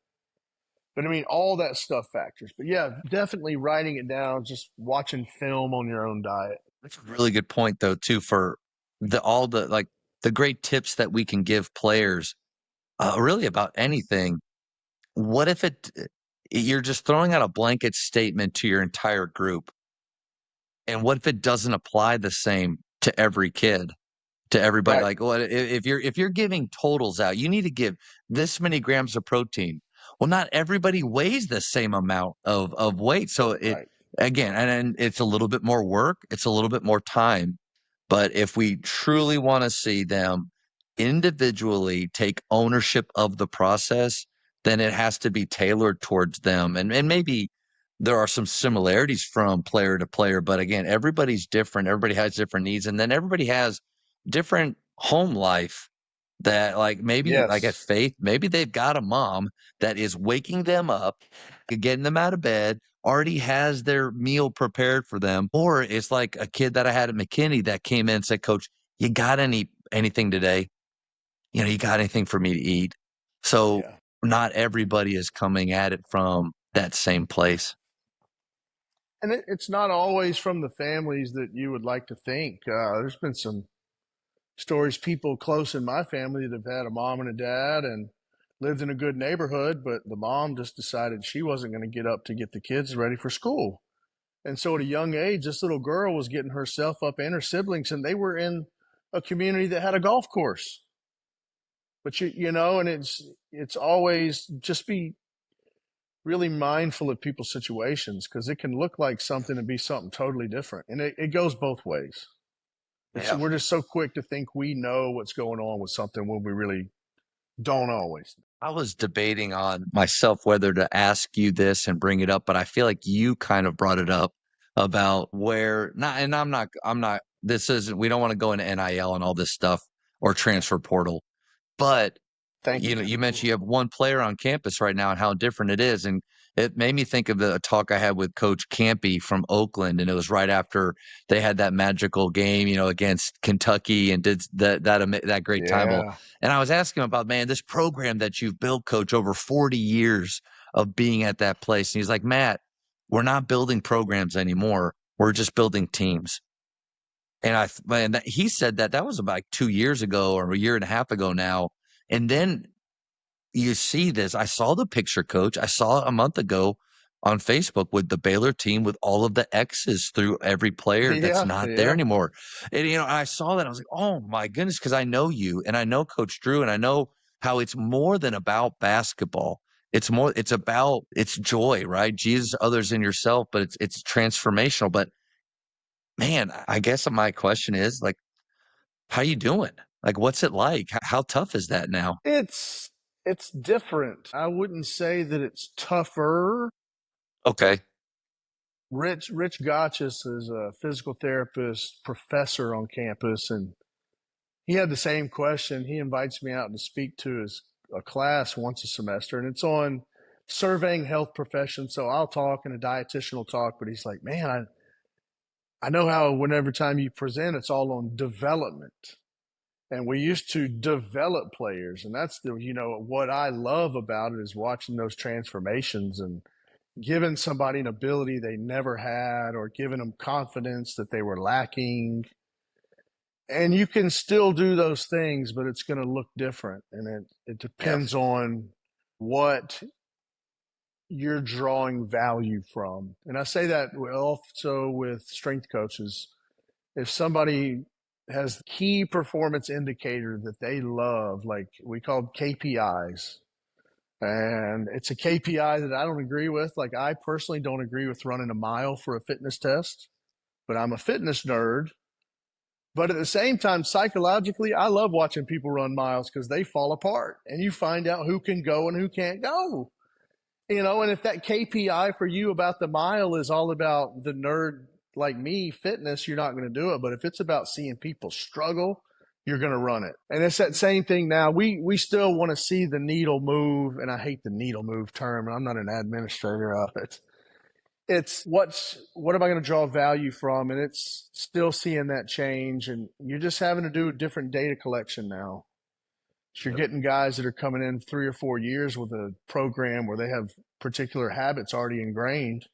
But I mean, all that stuff factors. But yeah, definitely writing it down, just watching film on your own diet. That's a really good point, though, too, for all the like the great tips that we can give players, really about anything. What if you're just throwing out a blanket statement to your entire group, and what if it doesn't apply the same to every kid? To everybody, Right. like, well, if you're giving totals out, you need to give this many grams of protein. Well, not everybody weighs the same amount of weight, so it Right. again, and it's a little bit more work, it's a little bit more time. But if we truly want to see them individually take ownership of the process, then it has to be tailored towards them. And maybe there are some similarities from player to player, but again, everybody's different. Everybody has different needs, and then everybody has different home life, that like maybe like at Yes. Faith, maybe they've got a mom that is waking them up, getting them out of bed, already has their meal prepared for them. Or it's like a kid that I had at McKinney that came in and said, Coach, you got anything today? You got anything for me to eat? So Yeah. not everybody is coming at it from that same place. And it's not always from the families that you would like to think. There's been some stories, people close in my family that have had a mom and a dad and lived in a good neighborhood, but the mom just decided she wasn't going to get up to get the kids ready for school. And so at a young age, this little girl was getting herself up and her siblings, and they were in a community that had a golf course. But and it's always just be really mindful of people's situations, because it can look like something and be something totally different. And it goes both ways. Yeah. We're just so quick to think we know what's going on with something when we really don't always. I was debating on myself whether to ask you this and bring it up, but I feel like you kind of brought it up about where not, and I'm not, this isn't, we don't want to go into NIL and all this stuff or transfer portal, but Thank you. you mentioned you have one player on campus right now and how different it is. And it made me think of the talk I had with Coach Campy from Oakland. And it was right after they had that magical game, against Kentucky, and did that great time ball. Yeah. And I was asking him about, man, this program that you've built, Coach, over 40 years of being at that place. And he's like, Matt, we're not building programs anymore. We're just building teams. And he said that was about 2 years ago or a year and a half ago now. And then you see this. I saw the picture, Coach. I saw it a month ago on Facebook with the Baylor team with all of the X's through every player that's Yeah, not there yeah. anymore. And, I saw that. I was like, oh, my goodness, because I know you and I know Coach Drew and I know how it's more than about basketball. It's joy, right? Jesus, others, and yourself, but it's transformational. But man, I guess my question is like, how you doing? Like, what's it like? How tough is that now? It's different. I wouldn't say that it's tougher. Okay. Rich Gotchis is a physical therapist professor on campus, and he had the same question. He invites me out to speak to a class once a semester, and it's on surveying health professions. So I'll talk and a dietitian will talk, but he's like, man, I know how whenever time you present, it's all on development. And we used to develop players. And that's what I love about it is watching those transformations and giving somebody an ability they never had or giving them confidence that they were lacking. And you can still do those things, but it's going to look different. And it Yeah. depends on what you're drawing value from. And I say that also with strength coaches. If somebody has key performance indicator that they love, like we call KPIs, and it's a KPI that I don't agree with. Like I personally don't agree with running a mile for a fitness test, but I'm a fitness nerd. But at the same time, psychologically, I love watching people run miles because they fall apart and you find out who can go and who can't go. And if that KPI for you about the mile is all about the nerd like me, fitness, you're not going to do it. But if it's about seeing people struggle, you're going to run it. And it's that same thing now. We still want to see the needle move. And I hate the needle move term. I'm not an administrator of it. It's what am I going to draw value from? And it's still seeing that change. And you're just having to do different data collection now. So you're getting guys that are coming in 3 or 4 years with a program where they have particular habits already ingrained.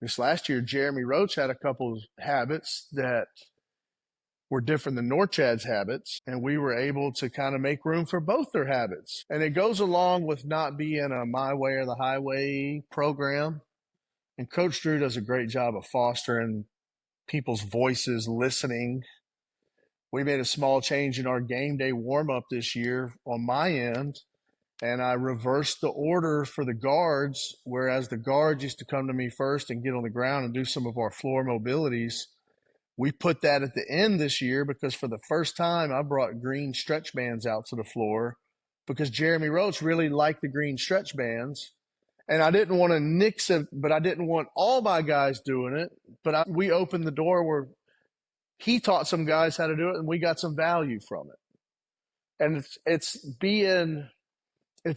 This last year, Jeremy Roach had a couple of habits that were different than Norchad's habits, and we were able to kind of make room for both their habits. And it goes along with not being a my way or the highway program. And Coach Drew does a great job of fostering people's voices, listening. We made a small change in our game day warm up this year on my end, and I reversed the order for the guards. Whereas the guards used to come to me first and get on the ground and do some of our floor mobilities, we put that at the end this year because for the first time I brought green stretch bands out to the floor because Jeremy Roach really liked the green stretch bands. And I didn't want to nix it, but I didn't want all my guys doing it. But we opened the door where he taught some guys how to do it, and we got some value from it. And it's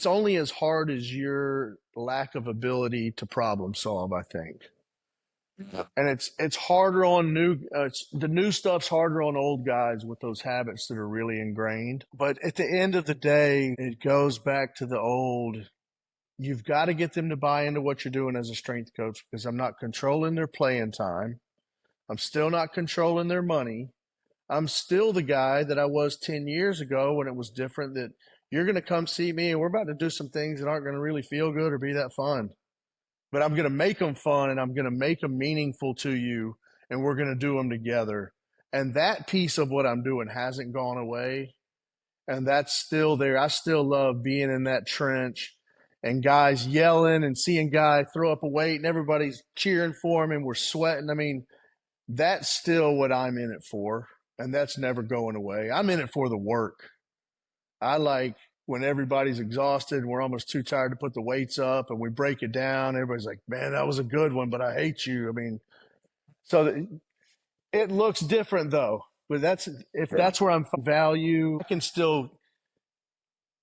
only as hard as your lack of ability to problem solve, I think. And it's harder on the new stuff's harder on old guys with those habits that are really ingrained. But at the end of the day, it goes back to the old. You've got to get them to buy into what you're doing as a strength coach because I'm not controlling their playing time. I'm still not controlling their money. I'm still the guy that I was 10 years ago when it was different, that you're going to come see me and we're about to do some things that aren't going to really feel good or be that fun. But I'm going to make them fun and I'm going to make them meaningful to you and we're going to do them together. And that piece of what I'm doing hasn't gone away. And that's still there. I still love being in that trench and guys yelling and seeing guy throw up a weight and everybody's cheering for him and we're sweating. I mean, that's still what I'm in it for. And that's never going away. I'm in it for the work. I like when everybody's exhausted and we're almost too tired to put the weights up and we break it down. Everybody's like, man, that was a good one, but I hate you. I mean, so it looks different though. But that's where I'm value, I can still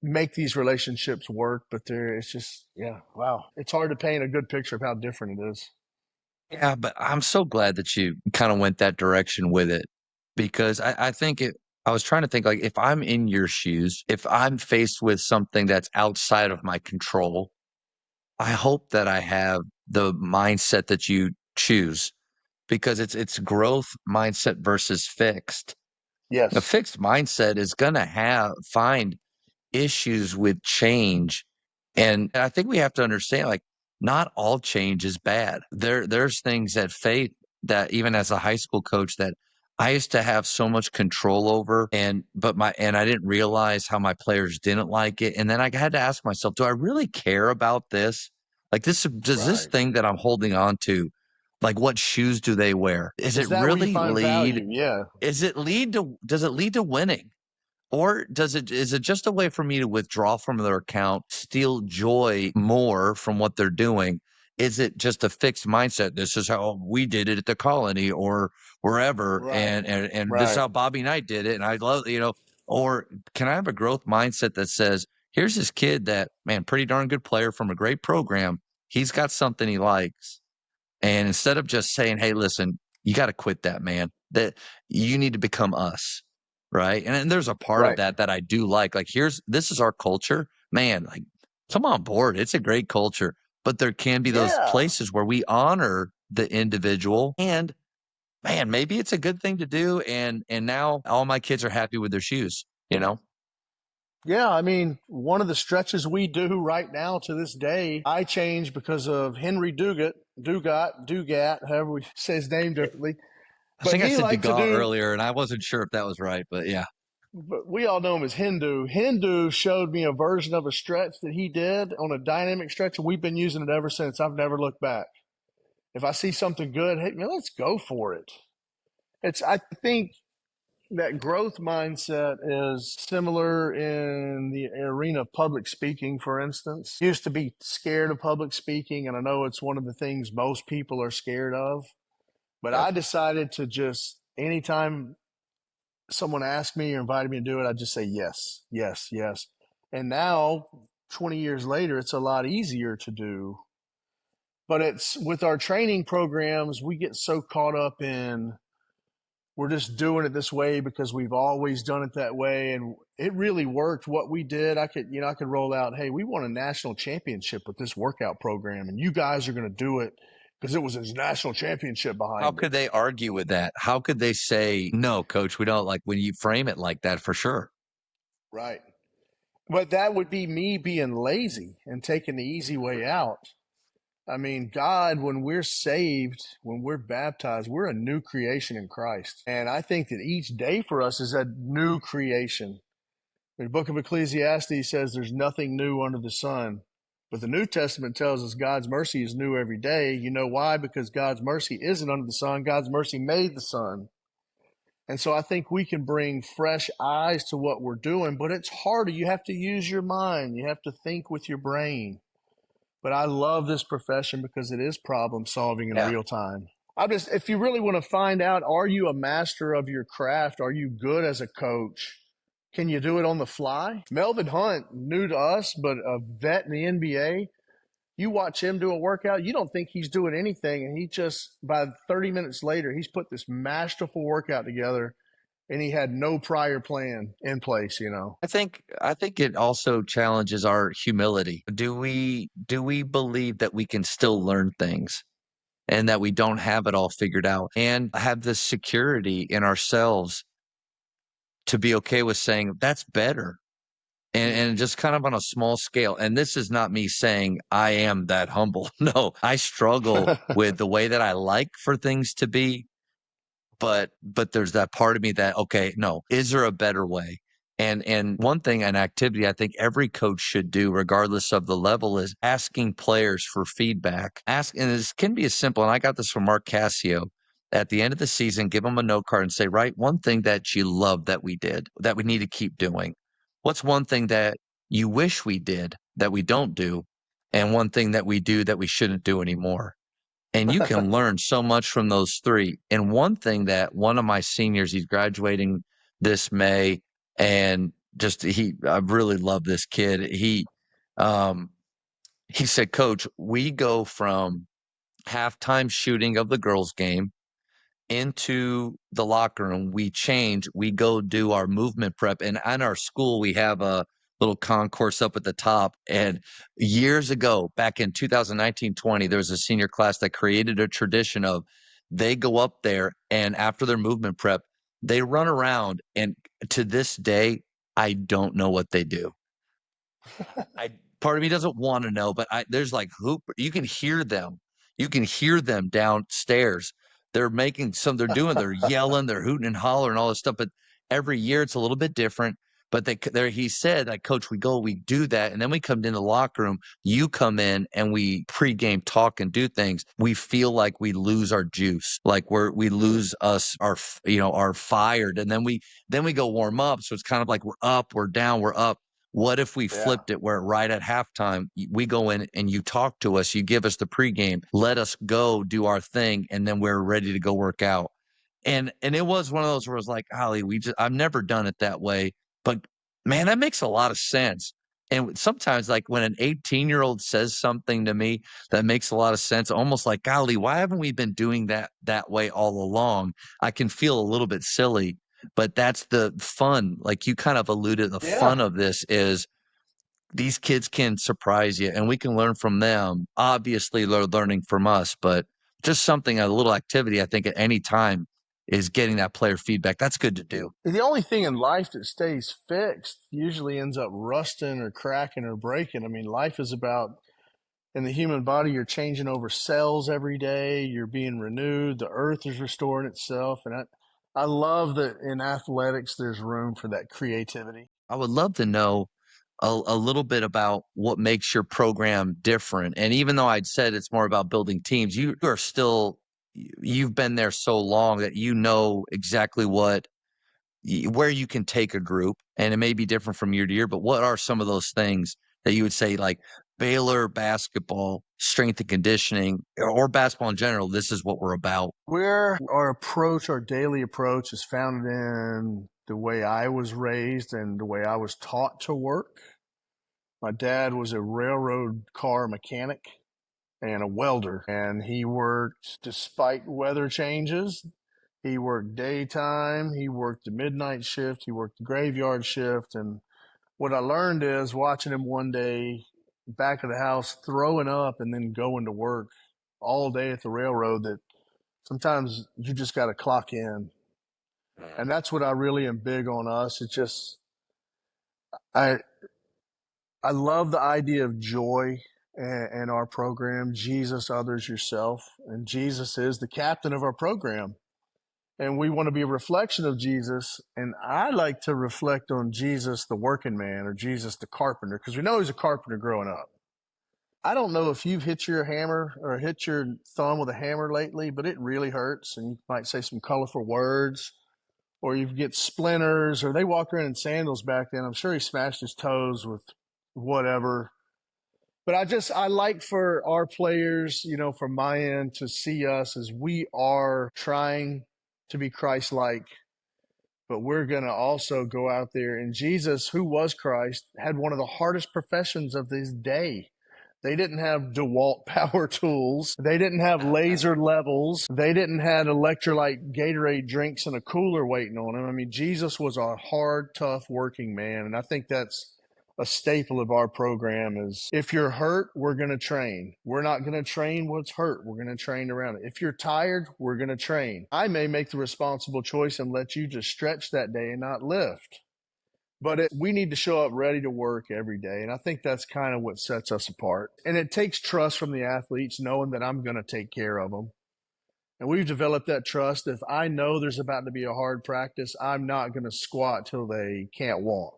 make these relationships work, but it's just, yeah, wow. It's hard to paint a good picture of how different it is. Yeah, but I'm so glad that you kind of went that direction with it because I think I was trying to think like if I'm in your shoes, if I'm faced with something that's outside of my control, I hope that I have the mindset that you choose because it's growth mindset versus fixed. A Yes. fixed mindset is going to find issues with change. And I think we have to understand, like, not all change is bad. There's things that faith that even as a high school coach that I used to have so much control over and I didn't realize how my players didn't like it. And then I had to ask myself, do I really care about this? Like does this Right. thing that I'm holding on to, like what shoes do they wear? Is Is it that where you really find lead? value? Yeah. Does it lead to winning? Or is it just a way for me to withdraw from their account, steal joy more from what they're doing? Is it just a fixed mindset? This is how we did it at the Colony or wherever, Right. and this is Right. how Bobby Knight did it, and I love, or can I have a growth mindset that says, here's this kid that, man, pretty darn good player from a great program. He's got something he likes. And instead of just saying, "Hey, listen, you got to quit that, man. That you need to become us." Right. And there's a part of Right. that I do like. Like, this is our culture, man. Like, come on board. It's a great culture. But there can be those Yeah. places where we honor the individual. And man, maybe it's a good thing to do. And now all my kids are happy with their shoes, you know? Yeah, I mean, one of the stretches we do right now to this day, I changed because of Henry Dugat, however we say his name differently. I But think I he said liked to Dugas do, earlier, and I wasn't sure if that was right, but yeah. but we all know him as Hindu. Hindu showed me a version of a stretch that he did on a dynamic stretch, and we've been using it ever since. I've never looked back. If I see something good, hey, man, let's go for it. I think that growth mindset is similar in the arena of public speaking, for instance. Used to be scared of public speaking, and I know it's one of the things most people are scared of. But Yep. I decided to just, anytime someone asked me or invited me to do it, I'd just say yes, yes, yes. And now, 20 years later, it's a lot easier to do. But it's with our training programs, we get so caught up in we're just doing it this way because we've always done it that way, and it really worked what we did. I could roll out, hey, we won a national championship with this workout program, and you guys are going to do it because it was a national championship How behind it. could they argue with that? How could they say, no, coach, we don't, like, when you frame it like that, for sure? Right. But that would be me being lazy and taking the easy way out. I mean, God, when we're saved, when we're baptized, we're a new creation in Christ. And I think that each day for us is a new creation. The book of Ecclesiastes says there's nothing new under the sun. But the New Testament tells us God's mercy is new every day. You know why? Because God's mercy isn't under the sun. God's mercy made the sun. And so I think we can bring fresh eyes to what we're doing, but it's harder. You have to use your mind. You have to think with your brain. But I love this profession because it is problem solving in Yeah. real time. If you really want to find out, are you a master of your craft? Are you good as a coach? Can you do it on the fly? Melvin Hunt, new to us, but a vet in the NBA. You watch him do a workout, you don't think he's doing anything. And he just, by 30 minutes later, he's put this masterful workout together and he had no prior plan in place. I think it also challenges our humility. Do we believe that we can still learn things and that we don't have it all figured out and have this security in ourselves to be okay with saying that's better? And just kind of on a small scale. And this is not me saying I am that humble. No, I struggle with the way that I like for things to be. But there's that part of me that, okay, no, is there a better way? And one thing, an activity I think every coach should do, regardless of the level, is asking players for feedback. And this can be as simple, and I got this from Mark Cassio. At the end of the season, give them a note card and say, write one thing that you love that we did, that we need to keep doing. What's one thing that you wish we did that we don't do? And one thing that we do that we shouldn't do anymore? And you can learn so much from those three. And one thing that one of my seniors, he's graduating this May, and I really love this kid. Um, he said, Coach, we go from halftime shooting of the girls' game into the locker room. We change, we go do our movement prep. And at our school, we have a little concourse up at the top. And years ago, back in 2019-20, there was a senior class that created a tradition of they go up there and after their movement prep, they run around. And to this day, I don't know what they do. Part of me doesn't want to know, but there's like you can hear them. You can hear them downstairs. They're they're yelling, they're hooting and hollering, all this stuff. But every year it's a little bit different. But he said, like, Coach, we do that. And then we come into the locker room. You come in and we pregame talk and do things. We feel like we lose our juice, like we lose our fired. And then we go warm up. So it's kind of like we're up, we're down, we're up. What if we flipped it where right at halftime, we go in and you talk to us, you give us the pregame, let us go do our thing, and then we're ready to go work out. And it was one of those where it was like, Holly, I've never done it that way. But man, that makes a lot of sense. And sometimes like when an 18-year-old says something to me that makes a lot of sense, almost like, golly, why haven't we been doing that way all along? I can feel a little bit silly. But that's the fun, like you kind of alluded, the fun of this is these kids can surprise you and we can learn from them. Obviously, they're learning from us, but just something, a little activity, I think at any time is getting that player feedback. That's good to do. The only thing in life that stays fixed usually ends up rusting or cracking or breaking. I mean, life is about, in the human body, you're changing over cells every day. You're being renewed. The earth is restoring itself. And I love that in athletics, there's room for that creativity. I would love to know a little bit about what makes your program different. And even though I'd said it's more about building teams, you've been there so long that you know exactly where you can take a group, and it may be different from year to year, but what are some of those things that you would say, like Baylor basketball, strength and conditioning, or basketball in general, this is what we're about? Our daily approach is founded in the way I was raised and the way I was taught to work. My dad was a railroad car mechanic and a welder, and he worked despite weather changes. He worked daytime, he worked the midnight shift, he worked the graveyard shift. And what I learned is watching him one day back of the house throwing up and then going to work all day at the railroad, that sometimes you just got to clock in. And that's what I really am big on us. It's just, I, I love the idea of joy and our program, Jesus, others, yourself. And Jesus is the captain of our program. And we want to be a reflection of Jesus. And I like to reflect on Jesus, the working man, or Jesus, the carpenter, because we know he's a carpenter growing up. I don't know if you've hit your hammer or hit your thumb with a hammer lately, but it really hurts. And you might say some colorful words, or you get splinters, or they walk around in sandals back then. I'm sure he smashed his toes with whatever. But I like for our players, from my end, to see us as we are trying to be Christ-like, but we're going to also go out there. And Jesus, who was Christ, had one of the hardest professions of his day. They didn't have DeWalt power tools. They didn't have laser levels. They didn't have electrolyte Gatorade drinks in a cooler waiting on him. I mean, Jesus was a hard, tough working man. And I think that's a staple of our program is, if you're hurt, we're going to train. We're not going to train what's hurt. We're going to train around it. If you're tired, we're going to train. I may make the responsible choice and let you just stretch that day and not lift. But we need to show up ready to work every day. And I think that's kind of what sets us apart. And it takes trust from the athletes, knowing that I'm going to take care of them. And we've developed that trust. If I know there's about to be a hard practice, I'm not going to squat till they can't walk,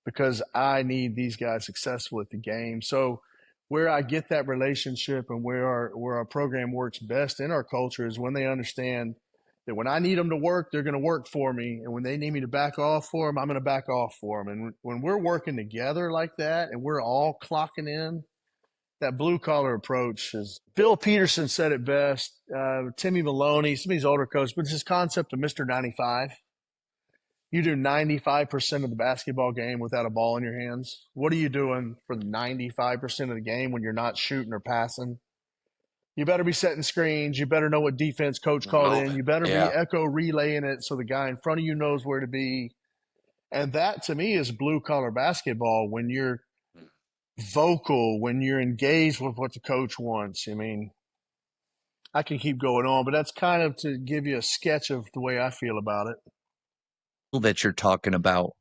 because I need these guys successful at the game. So where I get that relationship and where our program works best in our culture is when they understand that when I need them to work, they're going to work for me. And when they need me to back off for them, I'm going to back off for them. And when we're working together like that and we're all clocking in, that blue collar approach is, Bill Peterson said it best, Timmy Maloney, some of these older coaches, but it's this concept of Mr. 95. You do 95% of the basketball game without a ball in your hands. What are you doing for the 95% of the game when you're not shooting or passing? You better be setting screens. You better know what defense coach called in. You better be echo relaying it so the guy in front of you knows where to be. And that, to me, is blue-collar basketball, when you're vocal, when you're engaged with what the coach wants. I mean, I can keep going on, but that's kind of to give you a sketch of the way I feel about it. That you're talking about,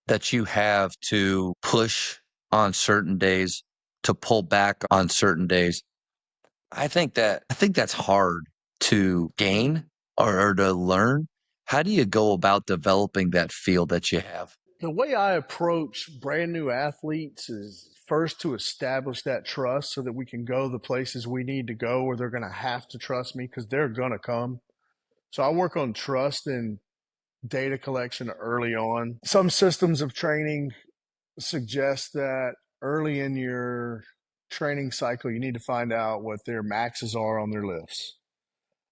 that you have to push on certain days, to pull back on certain days. I think that's hard to gain or to learn. How do you go about developing that feel that you have? The way I approach brand new athletes is first to establish that trust so that we can go the places we need to go where they're going to have to trust me because they're going to come. So I work on trust and data collection early on. Some systems of training suggest that early in your training cycle, you need to find out what their maxes are on their lifts.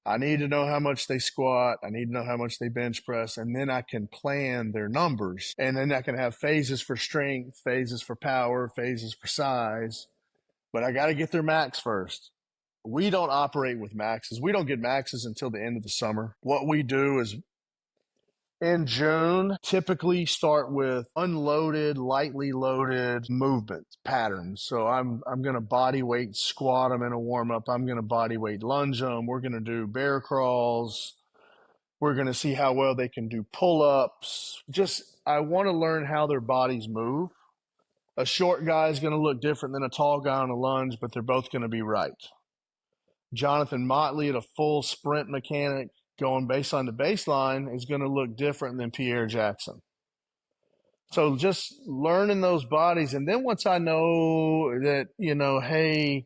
I need to know how much they squat. I need to know how much they bench press, and then I can plan their numbers. And then I can have phases for strength, phases for power, phases for size. But I got to get their max first. We don't operate with maxes. We don't get maxes until the end of the summer. What we do is in June, typically start with unloaded, lightly loaded movement patterns. So I'm going to body weight squat them in a warm up. I'm going to body weight lunge them. We're going to do bear crawls. We're going to see how well they can do pull ups. I want to learn how their bodies move. A short guy is going to look different than a tall guy on a lunge, but they're both going to be right. Jonathan Motley at a full sprint mechanic going baseline to baseline is going to look different than Pierre Jackson. So just learning those bodies. And then once I know that, hey,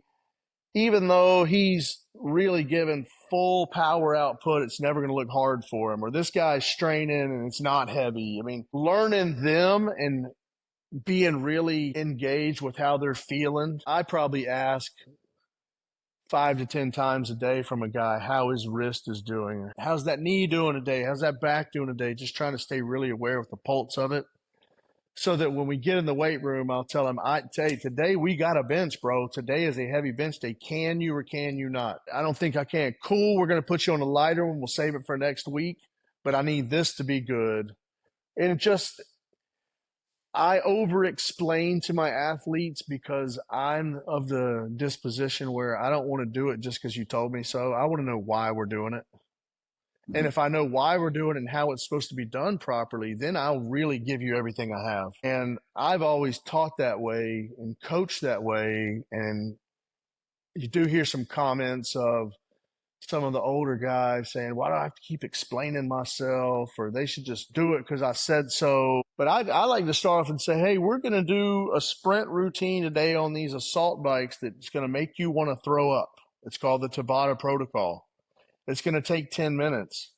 even though he's really given full power output, it's never going to look hard for him. Or this guy's straining and it's not heavy. I mean, learning them and being really engaged with how they're feeling. I probably ask 5 to 10 times a day from a guy how his wrist is doing. How's that knee doing today? How's that back doing today? Just trying to stay really aware with the pulse of it. So that when we get in the weight room, I'll tell him, today we got a bench, bro. Today is a heavy bench day. Can you or can you not? I don't think I can. Cool, we're going to put you on a lighter one. We'll save it for next week. But I need this to be good. And I over-explain to my athletes because I'm of the disposition where I don't want to do it just because you told me so. I want to know why we're doing it. And if I know why we're doing it and how it's supposed to be done properly, then I'll really give you everything I have. And I've always taught that way and coached that way. And you do hear some comments of some of the older guys saying, why do I have to keep explaining myself? Or they should just do it because I said so. But I like to start off and say, hey, we're going to do a sprint routine today on these assault bikes that's going to make you want to throw up. It's called the Tabata protocol. It's going to take 10 minutes.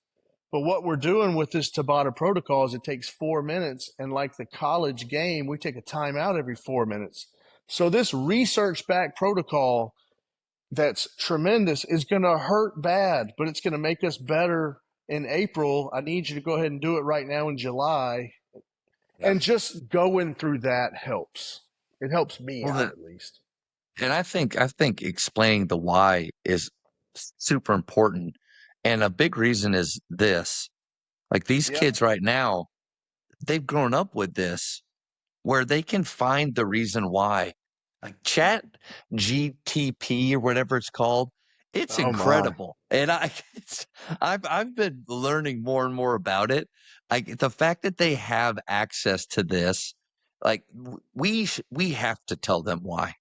But what we're doing with this Tabata protocol is it takes 4 minutes. And like the college game, we take a timeout every 4 minutes. So this research-backed protocol that's tremendous is going to hurt bad, but it's going to make us better in April. I need you to go ahead and do it right now in July. Yeah. And just going through that helps. It helps me out at least. And I think explaining the why is super important. And a big reason is this. Like these kids right now, they've grown up with this where they can find the reason why. Like Chat GTP or whatever it's called. It's incredible. And I've been learning more and more about it. The fact that they have access to this, like we have to tell them why.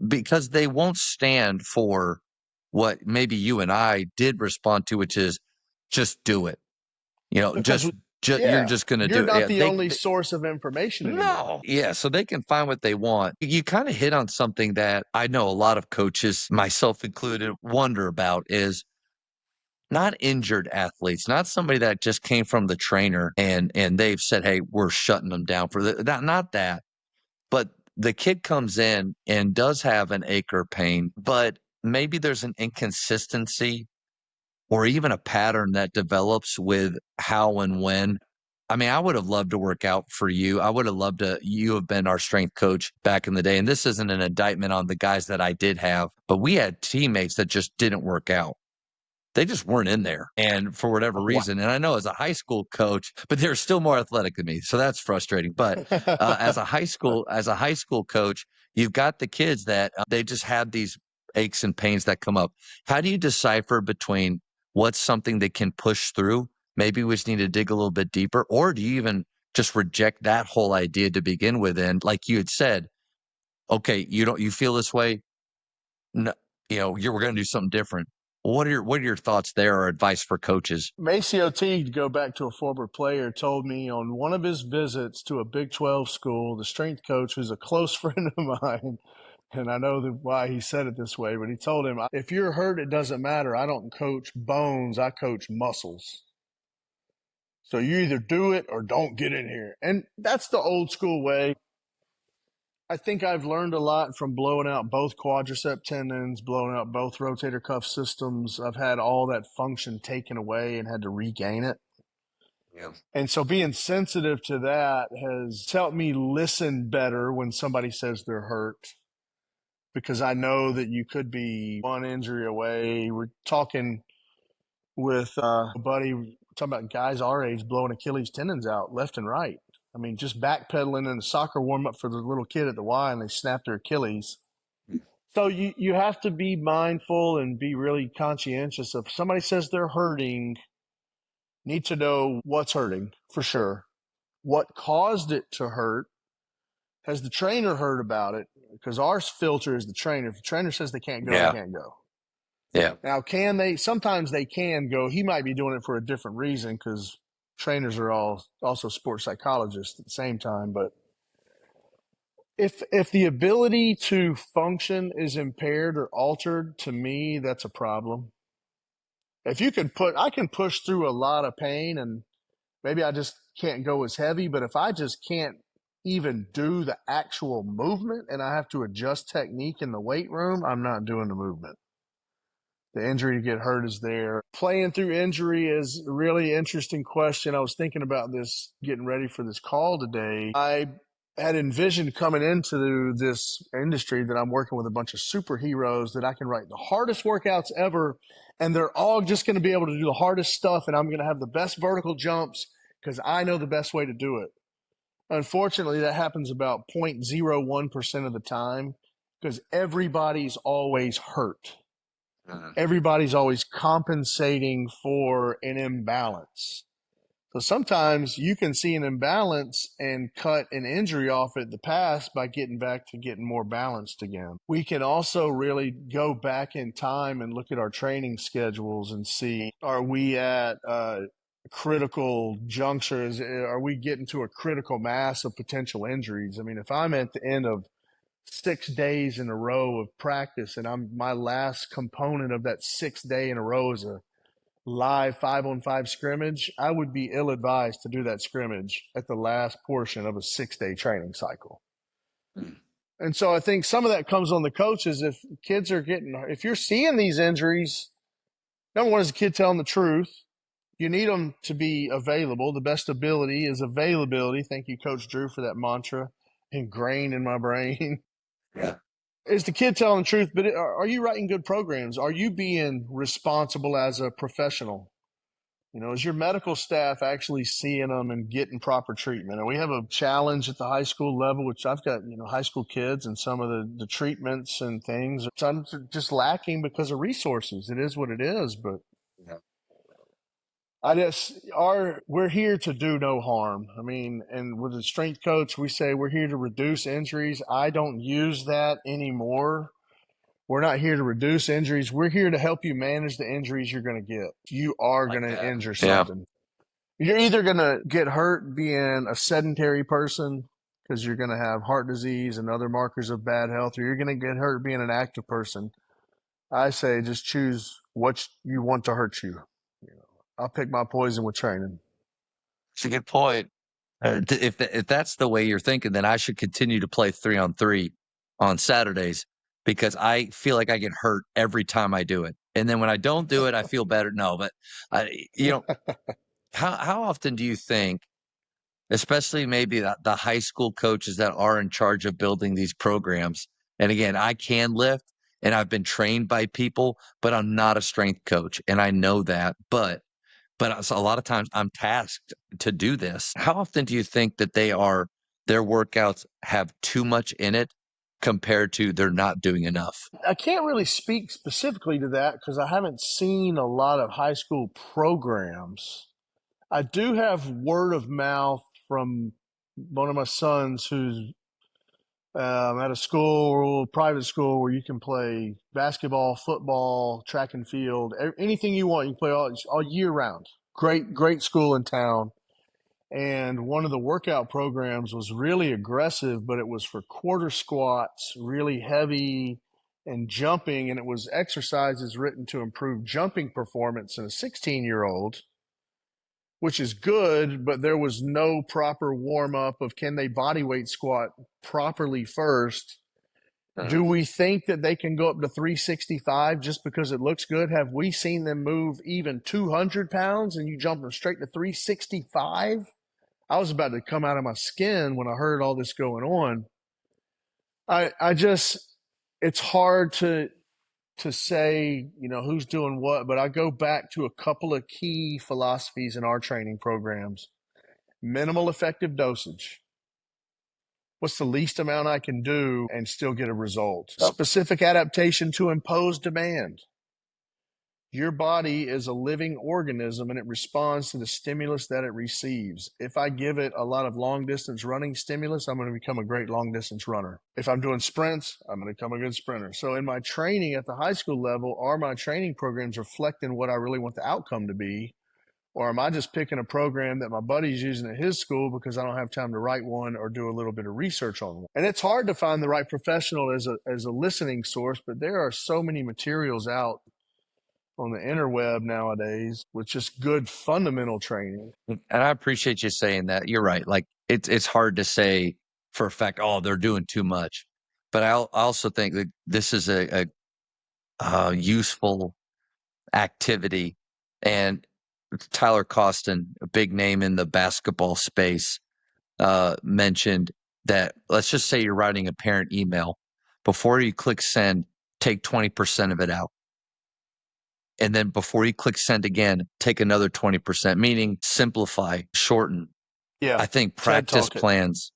Because they won't stand for what maybe you and I did respond to, which is just do it. You're just going to do it. You're not the only source of information anymore. No. Yeah, so they can find what they want. You kind of hit on something that I know a lot of coaches, myself included, wonder about is not injured athletes, not somebody that just came from the trainer and they've said, hey, we're shutting them down for not that. But the kid comes in and does have an ache or pain, but maybe there's an inconsistency or even a pattern that develops with how and when. I mean, I would have loved to work out for you. I would have loved you have been our strength coach back in the day. And this isn't an indictment on the guys that I did have, but we had teammates that just didn't work out. They just weren't in there. And for whatever reason, and I know as a high school coach, but they're still more athletic than me. So that's frustrating. But as a high school coach, you've got the kids that they just have these aches and pains that come up. How do you decipher between what's something that can push through? Maybe we just need to dig a little bit deeper, or do you even just reject that whole idea to begin with? And like you had said, okay, you feel this way, no, we're going to do something different. What are your thoughts there, or advice for coaches? Maceo Teague, to go back to a former player, told me on one of his visits to a Big 12 school, the strength coach, who's a close friend of mine, and I know why he said it this way, but he told him, if you're hurt, it doesn't matter. I don't coach bones, I coach muscles. So you either do it or don't get in here. And that's the old school way. I think I've learned a lot from blowing out both quadricep tendons, blowing out both rotator cuff systems. I've had all that function taken away and had to regain it. Yeah. And so being sensitive to that has helped me listen better when somebody says they're hurt, because I know that you could be one injury away. We're talking with a buddy, talking about guys our age blowing Achilles tendons out left and right. I mean, just backpedaling in a soccer warm-up for the little kid at the Y, and they snap their Achilles. So you have to be mindful and be really conscientious. If somebody says they're hurting, need to know what's hurting for sure. What caused it to hurt? Has the trainer heard about it? Because our filter is the trainer. If the trainer says they can't go, they can't go. Yeah. Now, sometimes they can go. He might be doing it for a different reason, because trainers are also sports psychologists at the same time. But if the ability to function is impaired or altered, to me, that's a problem. If you can I can push through a lot of pain, and maybe I just can't go as heavy, but if I just can't even do the actual movement and I have to adjust technique in the weight room, I'm not doing the movement. The injury to get hurt is there. Playing through injury is a really interesting question. I was thinking about this, getting ready for this call today. I had envisioned coming into this industry that I'm working with a bunch of superheroes, that I can write the hardest workouts ever, and they're all just going to be able to do the hardest stuff, and I'm going to have the best vertical jumps because I know the best way to do it. Unfortunately, that happens about 0.01% of the time, because everybody's always hurt. Everybody's always compensating for an imbalance. So sometimes you can see an imbalance and cut an injury off at the pass by getting back to getting more balanced again. We can also really go back in time and look at our training schedules and see, are we at critical junctures? Are we getting to a critical mass of potential injuries? I mean, if I'm at the end of 6 days in a row of practice, and my last component of that 6th day in a row is a live 5-on-5 scrimmage, I would be ill-advised to do that scrimmage at the last portion of a 6-day training cycle. And so I think some of that comes on the coaches. If you're seeing these injuries, number one is the kid telling the truth. You need them to be available. The best ability is availability. Thank you, Coach Drew, for that mantra ingrained in my brain. Yeah. Is the kid telling the truth? But are you writing good programs? Are you being responsible as a professional? Is your medical staff actually seeing them and getting proper treatment? And we have a challenge at the high school level, which I've got, high school kids, and some of the treatments and things, some just lacking because of resources. It is what it is. But we're here to do no harm. I mean, and with a strength coach, we say we're here to reduce injuries. I don't use that anymore. We're not here to reduce injuries. We're here to help you manage the injuries you're going to get. You are going to injure something. You're either going to get hurt being a sedentary person, because you're going to have heart disease and other markers of bad health, or you're going to get hurt being an active person. I say just choose what you want to hurt you. I'll pick my poison with training. It's a good point. If that's the way you're thinking, then I should continue to play 3-on-3 on Saturdays, because I feel like I get hurt every time I do it. And then when I don't do it, I feel better. No, but how often do you think, especially maybe the high school coaches that are in charge of building these programs? And again, I can lift and I've been trained by people, but I'm not a strength coach. And I know that, but a lot of times I'm tasked to do this. How often do you think that their workouts have too much in it compared to they're not doing enough? I can't really speak specifically to that because I haven't seen a lot of high school programs. I do have word of mouth from one of my sons who's at a school, private school, where you can play basketball, football, track and field, anything you want. You can play all year round. Great school in town. And one of the workout programs was really aggressive, but it was for quarter squats, really heavy, and jumping. And it was exercises written to improve jumping performance in a 16-year-old, which is good, but there was no proper warm up of can they body weight squat properly first. Do we think that they can go up to 365 just because it looks good? Have we seen them move even 200 pounds and you jump them straight to 365? I was about to come out of my skin when I heard all this going on. I just, it's hard to say, who's doing what, but I go back to a couple of key philosophies in our training programs. Minimal effective dosage. What's the least amount I can do and still get a result? Yep. Specific adaptation to impose demand. Your body is a living organism and it responds to the stimulus that it receives. If I give it a lot of long distance running stimulus, I'm going to become a great long distance runner. If I'm doing sprints, I'm going to become a good sprinter. So in my training at the high school level, are my training programs reflecting what I really want the outcome to be? Or am I just picking a program that my buddy's using at his school because I don't have time to write one or do a little bit of research on one? And it's hard to find the right professional as a listening source, but there are so many materials out on the interweb nowadays with just good fundamental training. And I appreciate you saying that. You're right. Like it's hard to say for a fact, oh, they're doing too much. But I also think that this is a useful activity. And Tyler Costin, a big name in the basketball space, mentioned that let's just say you're writing a parent email. Before you click send, take 20% of it out. And then before you click send again, take another 20%, meaning simplify, shorten. Yeah. I think practice plans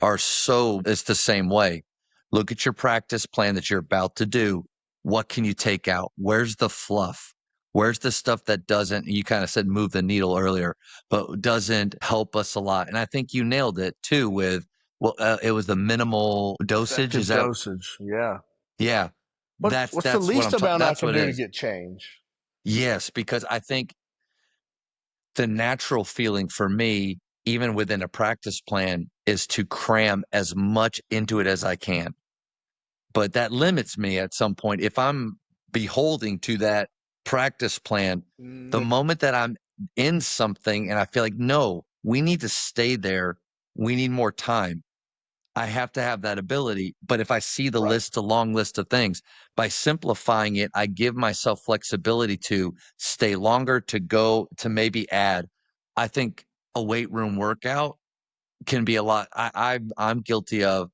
it's the same way. Look at your practice plan that you're about to do. What can you take out? Where's the fluff? Where's the stuff that doesn't, you kind of said move the needle earlier, but doesn't help us a lot. And I think you nailed it too with, it was the minimal dosage. Effective dosage. Yeah. Yeah. What's the least amount I can do to get change? Yes, because I think the natural feeling for me, even within a practice plan, is to cram as much into it as I can. But that limits me at some point. If I'm beholding to that practice plan, the moment that I'm in something and I feel like, no, we need to stay there, we need more time, I have to have that ability. But if I see the list, a long list of things, by simplifying it, I give myself flexibility to stay longer, to go, to maybe add. I think a weight room workout can be a lot. I'm guilty of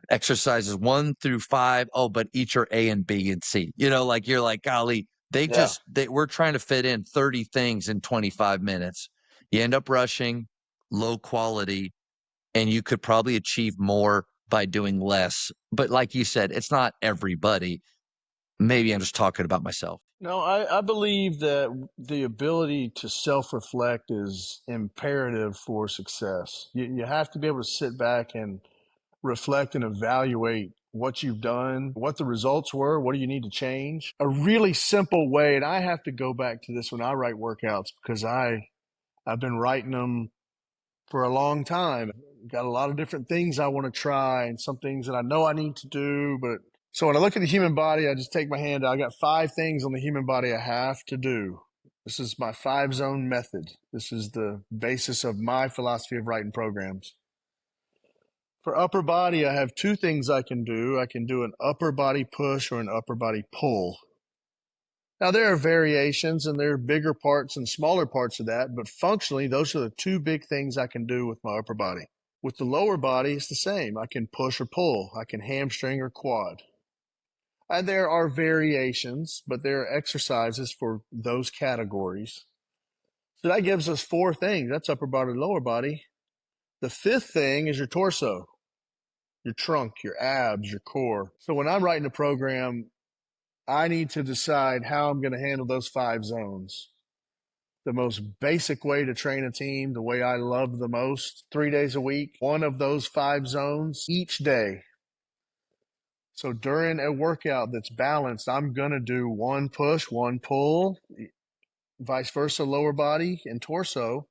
exercises 1 through 5. Oh, but each are A and B and C. Like you're like, golly, we're trying to fit in 30 things in 25 minutes. You end up rushing, low quality, and you could probably achieve more by doing less. But like you said, it's not everybody. Maybe I'm just talking about myself. No, I believe that the ability to self-reflect is imperative for success. You have to be able to sit back and reflect and evaluate what you've done, what the results were, what do you need to change. A really simple way, and I have to go back to this when I write workouts because I've been writing them for a long time. Got a lot of different things I want to try and some things that I know I need to do. But so when I look at the human body, I just take my hand out. I got 5 things on the human body I have to do. This is my 5-zone method. This is the basis of my philosophy of writing programs. For upper body, I have 2 things I can do. I can do an upper body push or an upper body pull. Now, there are variations and there are bigger parts and smaller parts of that, but functionally, those are the 2 big things I can do with my upper body. With the lower body, it's the same. I can push or pull. I can hamstring or quad. And there are variations, but there are exercises for those categories. So that gives us 4 things. That's upper body, lower body. The 5th thing is your torso. your trunk, your abs, your core. So when I'm writing a program, I need to decide how I'm going to handle those 5 zones. The most basic way to train a team, the way I love the most, 3 days a week, one of those 5 zones each day. So during a workout that's balanced, I'm going to do 1 push, 1 pull, vice versa, lower body and torso.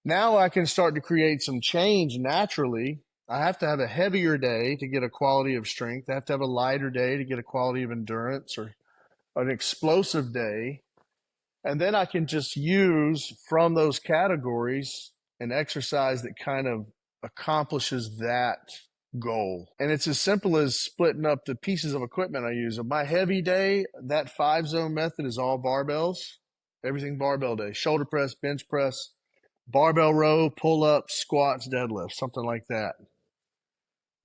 Now I can start to create some change naturally. I have to have a heavier day to get a quality of strength. I have to have a lighter day to get a quality of endurance, or an explosive day. And then I can just use from those categories an exercise that kind of accomplishes that goal. And it's as simple as splitting up the pieces of equipment I use. On my heavy day, that 5 zone method is all barbells, everything barbell day, shoulder press, bench press, barbell row, pull ups, squats, deadlifts, something like that.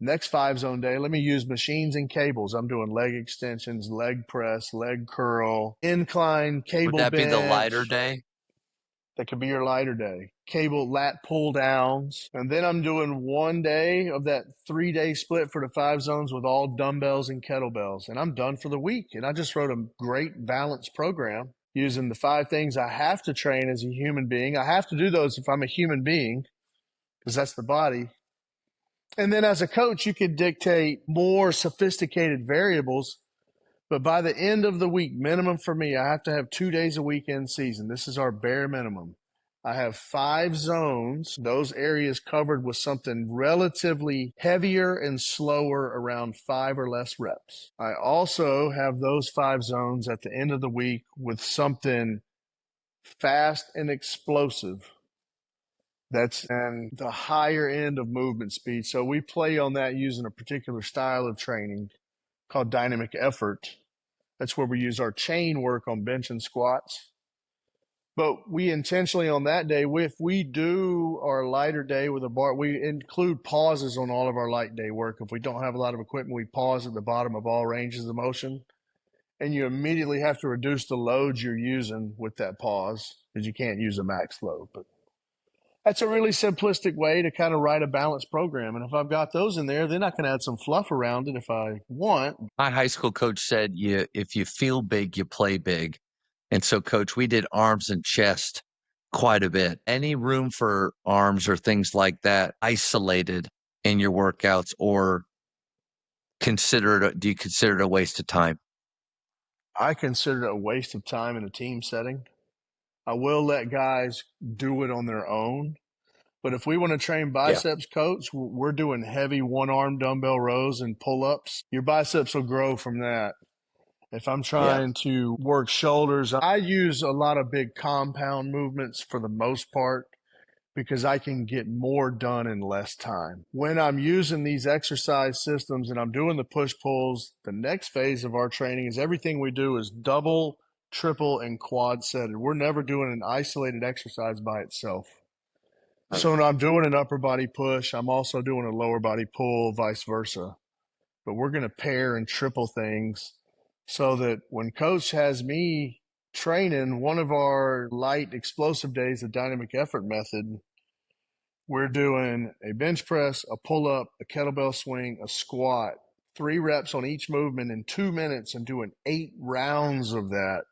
Next 5 zone day, let me use machines and cables. I'm doing leg extensions, leg press, leg curl, incline, cable Would that bench. be the lighter day? That could be your lighter day. Cable lat pull downs. And then I'm doing 1 day of that 3-day split for the 5 zones with all dumbbells and kettlebells. And I'm done for the week. And I just wrote a great balanced program using the 5 things I have to train as a human being. I have to do those if I'm a human being, because that's the body. And then as a coach, you could dictate more sophisticated variables. But by the end of the week, minimum for me, I have to have 2 days a week in season. This is our bare minimum. I have 5 zones, those areas covered with something relatively heavier and slower around 5 or less reps. I also have those 5 zones at the end of the week with something fast and explosive. That's in the higher end of movement speed. So we play on that using a particular style of training called dynamic effort. That's where we use our chain work on bench and squats. But we intentionally on that day, if we do our lighter day with a bar, we include pauses on all of our light day work. If we don't have a lot of equipment, we pause at the bottom of all ranges of motion. And you immediately have to reduce the loads you're using with that pause, because you can't use a max load. But that's a really simplistic way to kind of write a balanced program. And if I've got those in there, then I can add some fluff around it if I want. My high school coach said, if you feel big, you play big. And so, coach, we did arms and chest quite a bit. Any room for arms or things like that isolated in your workouts, or do you consider it a waste of time? I consider it a waste of time in a team setting. I will let guys do it on their own. But if we want to train biceps, coach, we're doing heavy 1-arm dumbbell rows and pull-ups. Your biceps will grow from that. If I'm trying to work shoulders, I use a lot of big compound movements for the most part, because I can get more done in less time. When I'm using these exercise systems and I'm doing the push-pulls, the next phase of our training is everything we do is double, triple, and quad setted. We're never doing an isolated exercise by itself. So when I'm doing an upper body push, I'm also doing a lower body pull, vice versa. But we're going to pair and triple things so that when coach has me training one of our light explosive days, the dynamic effort method, we're doing a bench press, a pull up, a kettlebell swing, a squat, 3 reps on each movement in 2 minutes, and doing 8 rounds of that.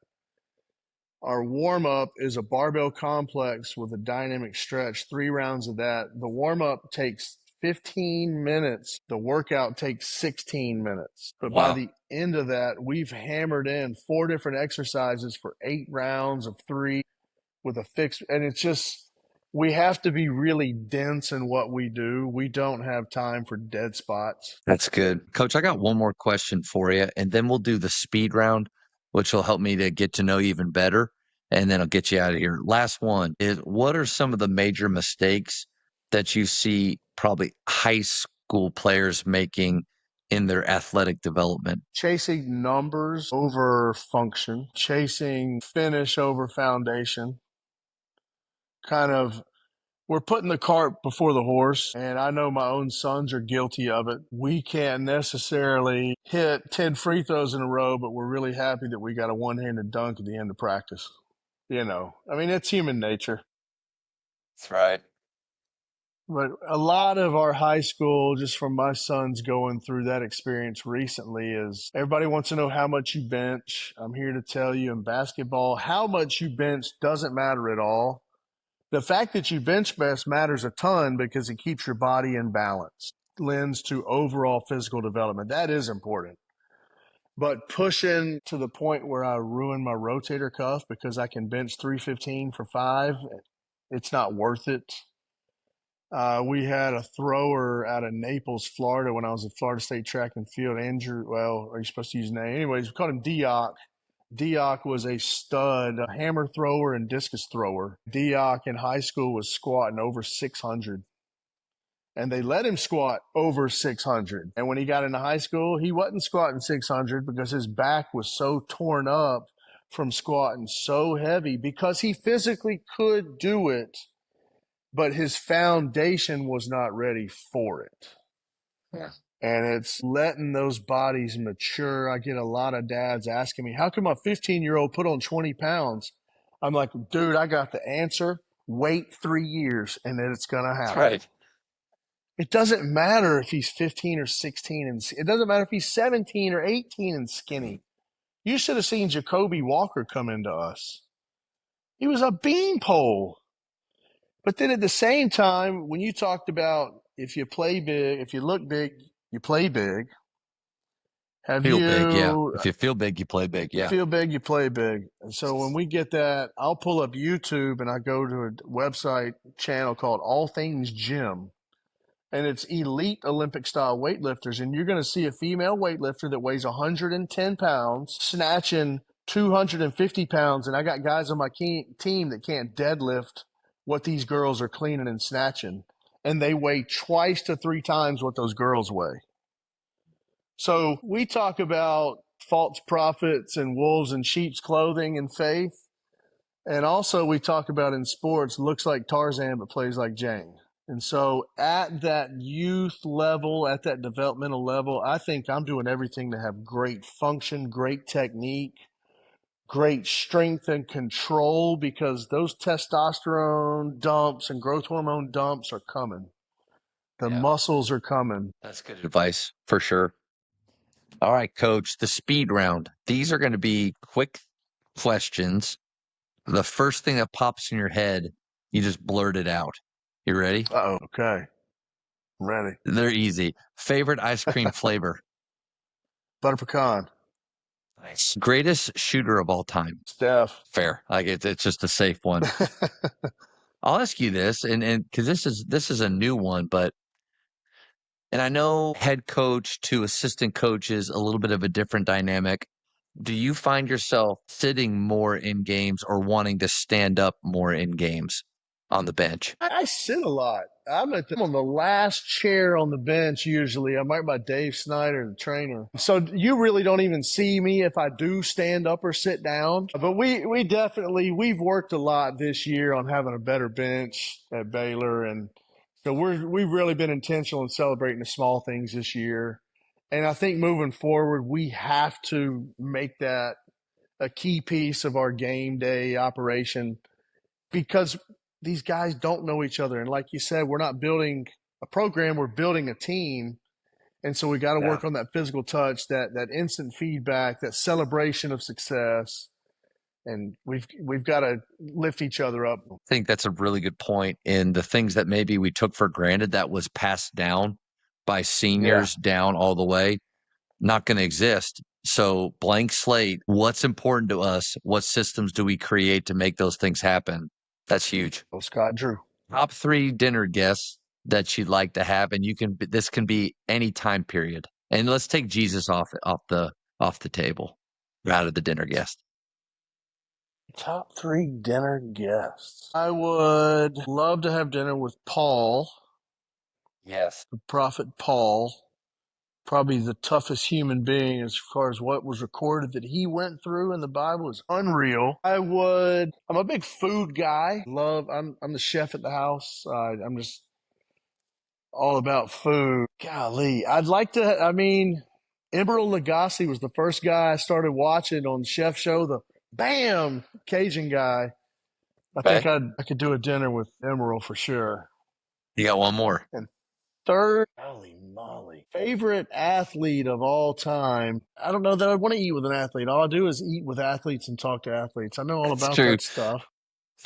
Our warm up is a barbell complex with a dynamic stretch, 3 rounds of that. The warm up takes 15 minutes. The workout takes 16 minutes. But by the end of that, we've hammered in 4 different exercises for 8 rounds of 3 with a fixed, and it's just, we have to be really dense in what we do. We don't have time for dead spots. That's good. Coach, I got one more question for you, and then we'll do the speed round, which will help me to get to know you even better, and then I'll get you out of here. Last one is, what are some of the major mistakes that you see probably high school players making in their athletic development? Chasing numbers over function, chasing finish over foundation. Kind of, we're putting the cart before the horse, and I know my own sons are guilty of it. We can't necessarily hit 10 free throws in a row, but we're really happy that we got a one-handed dunk at the end of practice. You know, I mean, it's human nature. That's right. But a lot of our high school, just from my sons going through that experience recently, is everybody wants to know how much you bench. I'm here to tell you in basketball, how much you bench doesn't matter at all. The fact that you bench press matters a ton because it keeps your body in balance, lends to overall physical development. That is important. But pushing to the point where I ruin my rotator cuff because I can bench 315 for 5, it's not worth it. We had a thrower out of Naples, Florida, when I was at Florida State Track and Field. Andrew, well, are you supposed to use his name? Anyways, we called him Dioc. Dioc was a stud, a hammer thrower and discus thrower. Dioc in high school was squatting over 600. And they let him squat over 600. And when he got into high school, he wasn't squatting 600 because his back was so torn up from squatting so heavy because he physically could do it, but his foundation was not ready for it. Yeah. And it's letting those bodies mature. I get a lot of dads asking me, how come my 15-year-old put on 20 pounds? I'm like, dude, I got the answer. Wait 3 years and then it's going to happen. Right. It doesn't matter if he's 15 or 16, and it doesn't matter if he's 17 or 18 and skinny. You should have seen Jacoby Walker come into us. He was a beanpole. But then at the same time, when you talked about if you play big, if you look big, you play big. Feel big, yeah. If you feel big, you play big, yeah. Feel big, you play big. And so when we get that, I'll pull up YouTube and I go to a website channel called All Things Gym. And it's elite Olympic style weightlifters. And you're going to see a female weightlifter that weighs 110 pounds, snatching 250 pounds. And I got guys on my team that can't deadlift what these girls are cleaning and snatching. And they weigh twice to 3 times what those girls weigh. So we talk about false prophets and wolves in sheep's clothing and faith. And also we talk about in sports, looks like Tarzan but plays like Jane. And so at that youth level, at that developmental level, I think I'm doing everything to have great function, great technique, great strength and control, because those testosterone dumps and growth hormone dumps are coming. The muscles are coming. That's good advice for sure. All right, Coach, the speed round. These are going to be quick questions. The first thing that pops in your head, you just blurt it out. You ready? Uh-oh. Okay. I'm ready. They're easy. Favorite ice cream flavor? Butter pecan. Nice. Greatest shooter of all time? Steph. Fair. Like it's just a safe one. I'll ask you this, and because this is a new one, and I know head coach to assistant coach is a little bit of a different dynamic. Do you find yourself sitting more in games or wanting to stand up more in games on the bench? I sit a lot. I'm on the last chair on the bench usually. I'm right by Dave Snyder, the trainer. So you really don't even see me if I do stand up or sit down. But we definitely, we've worked a lot this year on having a better bench at Baylor. And so we've really been intentional in celebrating the small things this year. And I think moving forward, we have to make that a key piece of our game day operation, because these guys don't know each other. And like you said, we're not building a program, we're building a team. And so we got to work on that physical touch, that instant feedback, that celebration of success. And we've got to lift each other up. I think that's a really good point. In the things that maybe we took for granted that was passed down by seniors down all the way, not going to exist. So blank slate, what's important to us? What systems do we create to make those things happen? That's huge. Well, Scott Drew. Top 3 dinner guests that you'd like to have, and this can be any time period. And let's take Jesus off the table, out of the dinner guest. Top 3 dinner guests. I would love to have dinner with Paul. Yes. The prophet Paul. Probably the toughest human being as far as what was recorded that he went through in the Bible is unreal. I'm a big food guy. I'm the chef at the house. I'm just all about food. Golly, I'd like to, Emeril Lagasse was the first guy I started watching on Chef Show, the Cajun guy. I think I could do a dinner with Emeril for sure. You got one more. And third, holy moly, favorite athlete of all time. I don't know that I want to eat with an athlete. All I do is eat with athletes and talk to athletes. I know all That's about true. that stuff.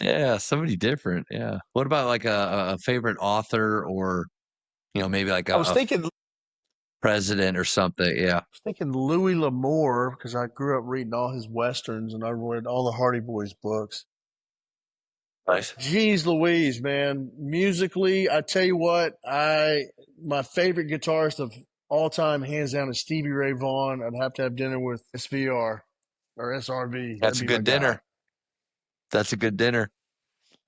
Yeah, somebody different. Yeah. What about like a favorite author or, maybe like I was a thinking president or something? Yeah. Louis L'Amour because I grew up reading all his westerns and I read all the Hardy Boys books. Nice. Jeez Louise, man. Musically, I tell you what, my favorite guitarist of all time, hands down, is Stevie Ray Vaughan. I'd have to have dinner with SVR or SRV. That's That'd a be my good guy. dinner. That's a good dinner.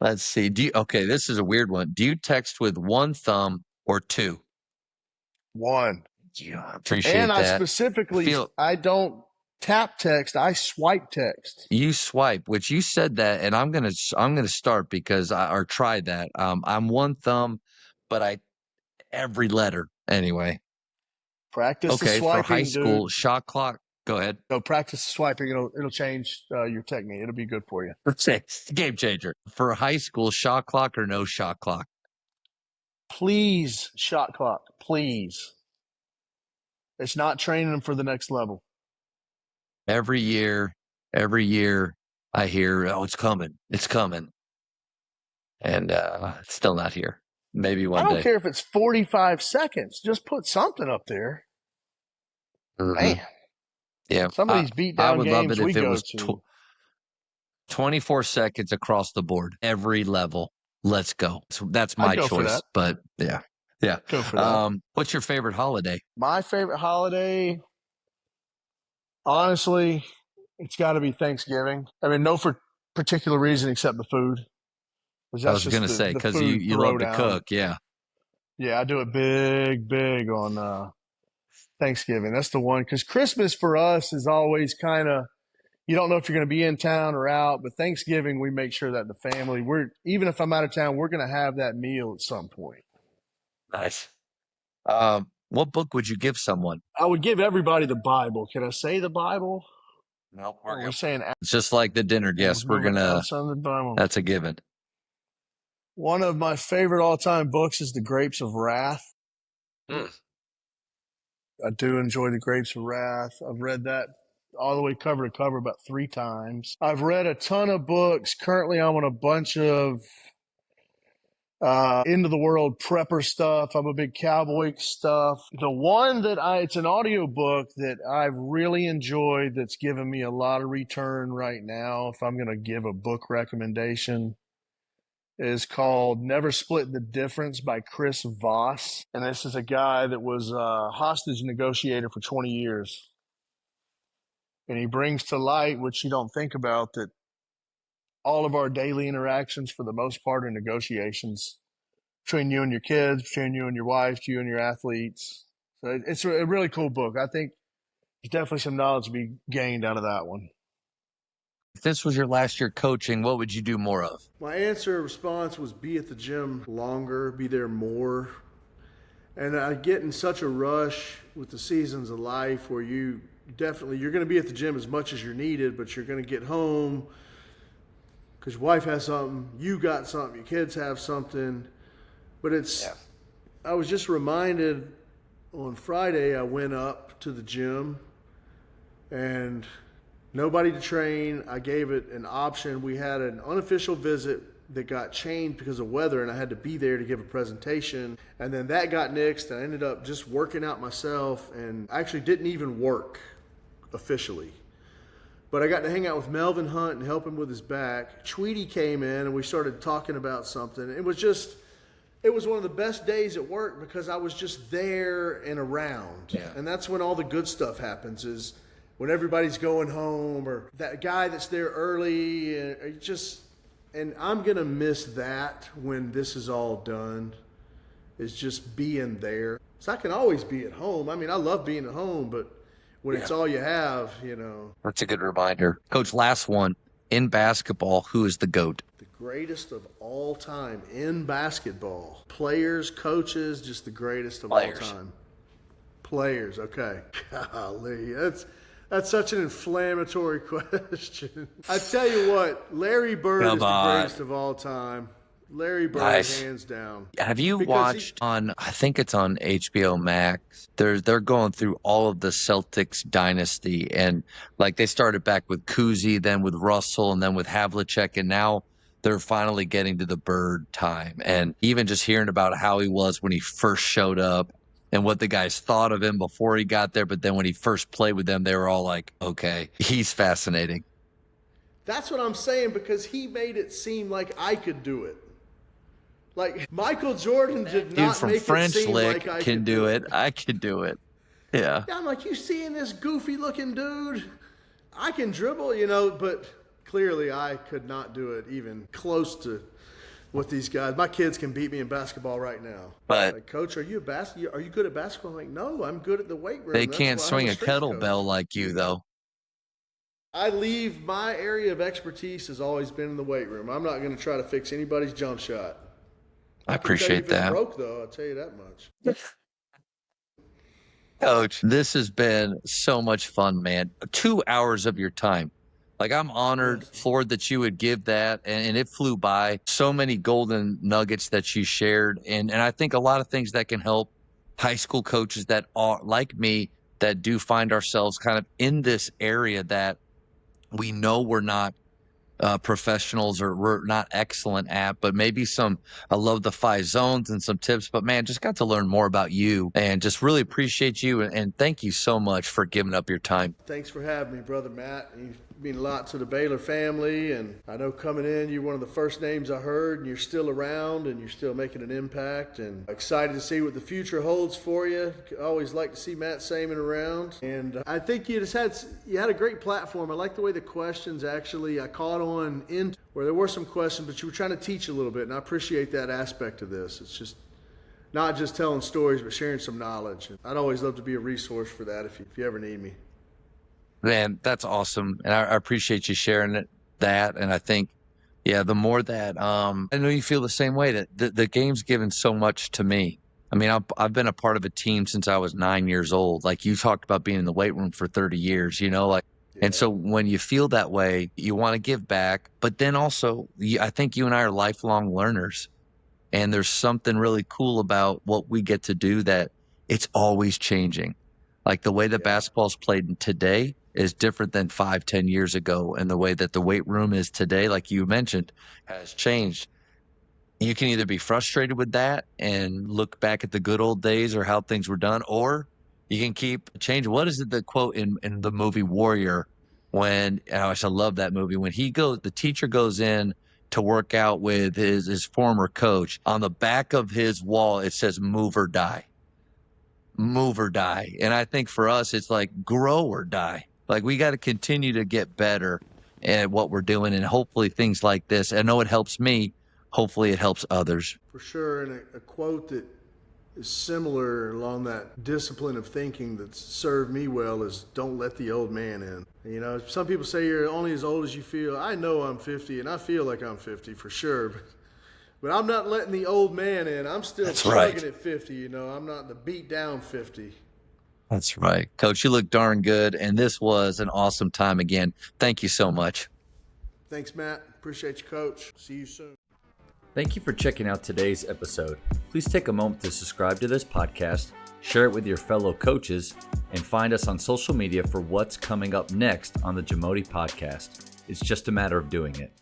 Let's see. Okay, this is a weird one. Do you text with one thumb or two? One. Yeah, appreciate And I that. specifically, I don't tap text. I swipe text. You swipe, which you said that, and I'm gonna start because or try that. I'm one thumb, but every letter anyway. Practice the Okay, for high swiping, school dude. shot clock. Go ahead. No, practice the swiping. It'll change your technique. It'll be good for you. Game changer. For high school shot clock or no shot clock? Please, shot clock. Please. It's not training them for the next level. Every year, I hear, oh, it's coming. And it's still not here. Maybe one day. I don't care if it's 45 seconds. Just put something up there. Mm-hmm. Man. Yeah. Some of these beat down I would love games it we if it go was to. 24 seconds across the board, every level. Let's go. So that's my choice. But yeah. Go for that. What's your favorite holiday? My favorite holiday, honestly, it's got to be Thanksgiving. I mean, no particular reason except the food. I was going to say, because you love to cook. Yeah. Yeah, I do it big on Thanksgiving. That's the one. Because Christmas for us is always kind of, you don't know if you're going to be in town or out. But Thanksgiving, we make sure that the family, even if I'm out of town, we're going to have that meal at some point. Nice. What book would you give someone? I would give everybody the Bible. Can I say the Bible? No, we're saying it's just like the dinner guest. We're gonna. That's a given. One of my favorite all-time books is The Grapes of Wrath. I do enjoy The Grapes of Wrath. I've read that all the way cover to cover about 3 times. I've read a ton of books. Currently, I'm on a bunch of into the world prepper stuff. I'm a big cowboy stuff. The one that it's an audio book that I've really enjoyed that's given me a lot of return right now. If I'm going to give a book recommendation, is called Never Split the Difference by Chris Voss. And this is a guy that was a hostage negotiator for 20 years. And he brings to light, which you don't think about, that all of our daily interactions for the most part are negotiations between you and your kids, between you and your wife, you and your athletes. So it's a really cool book. I think there's definitely some knowledge to be gained out of that one. If this was your last year coaching, what would you do more of? My response was be at the gym longer, be there more. And I get in such a rush with the seasons of life where you're going to be at the gym as much as you're needed, but you're going to get home because your wife has something, you got something, your kids have something. But I was just reminded on Friday, I went up to the gym and nobody to train. I gave it an option. We had an unofficial visit that got changed because of weather, and I had to be there to give a presentation. And then that got nixed, and I ended up just working out myself and actually didn't even work officially. But I got to hang out with Melvin Hunt and help him with his back. Tweety came in, and we started talking about something. It was one of the best days at work because I was just there and around. Yeah. And that's when all the good stuff happens, is when everybody's going home, or that guy that's there early. And I'm going to miss that when this is all done, is just being there. So I can always be at home. I mean, I love being at home, but when it's all you have, That's a good reminder. Coach, last one. In basketball, who is the GOAT? The greatest of all time in basketball. Players, coaches, just the greatest of all time. Players, okay. Golly, that's such an inflammatory question. I tell you what, Larry Bird is the greatest of all time. Larry Bird, Nice. hands down. Have you Because watched on, I think it's on HBO Max, they're going through all of the Celtics dynasty, and like they started back with Kuzi, then with Russell, and then with Havlicek, and now they're finally getting to the Bird time. And even just hearing about how he was when he first showed up and what the guys thought of him before he got there, but then when he first played with them, they were all like, okay, he's fascinating. That's what I'm saying, because he made it seem like I could do it. Like, Michael Jordan did Dude not from make French it seem Lick like I can could do it. I can do it. Yeah. Yeah, I'm like, you seeing this goofy-looking dude? I can dribble, you know, but clearly I could not do it even close to what these guys. My kids can beat me in basketball right now. But like, Coach, are you good at basketball? I'm like, no, I'm good at the weight room. they That's can't why I'm swing a strength coach. kettlebell like you, though. I leave my area of expertise has always been in the weight room. I'm not going to try to fix anybody's jump shot. I can tell you appreciate if it's that. broke, though, I'll tell you that much. Coach, this has been so much fun, man. 2 hours of your time. Like, I'm honored, floored that you would give that, and it flew by. So many golden nuggets that you shared, and I think a lot of things that can help high school coaches that are like me, that do find ourselves kind of in this area that we know we're not professionals or we're not excellent at, but maybe I love the 5 zones and some tips, but man, just got to learn more about you and just really appreciate you. And thank you so much for giving up your time. Thanks for having me, Brother Matt. You mean a lot to the Baylor family, and I know coming in, you're one of the first names I heard, and you're still around, and you're still making an impact, and excited to see what the future holds for you. I always like to see Matt Sayman around, and I think you had a great platform. I like the way the questions actually, I caught on in where there were some questions, but you were trying to teach a little bit, and I appreciate that aspect of this. It's just not just telling stories, but sharing some knowledge. I'd always love to be a resource for that if you ever need me. Man, that's awesome. And I appreciate you sharing that. And I think, yeah, the more that I know you feel the same way, that the game's given so much to me. I mean, I've been a part of a team since I was 9 years old. Like, you talked about being in the weight room for 30 years, like, yeah. And so when you feel that way, you want to give back. But then also, I think you and I are lifelong learners. And there's something really cool about what we get to do, that it's always changing. Like, the way that basketball's played today is different than 5-10 years ago. And the way that the weight room is today, like you mentioned, has changed. You can either be frustrated with that and look back at the good old days or how things were done, or you can keep changing. What is it, the quote in the movie Warrior, when, I love that movie, when the teacher goes in to work out with his former coach, on the back of his wall, it says, move or die. Move or die. And I think for us, it's like grow or die. Like, we got to continue to get better at what we're doing. And hopefully things like this, I know it helps me. Hopefully it helps others. For sure. And a quote that is similar along that discipline of thinking that's served me well is, don't let the old man in. Some people say you're only as old as you feel. I know I'm 50 and I feel like I'm 50 for sure. But I'm not letting the old man in. I'm still struggling at 50, I'm not the beat down 50. That's right. Coach, you look darn good. And this was an awesome time again. Thank you so much. Thanks, Matt. Appreciate you, Coach. See you soon. Thank you for checking out today's episode. Please take a moment to subscribe to this podcast, share it with your fellow coaches, and find us on social media for what's coming up next on the Jamodi Podcast. It's just a matter of doing it.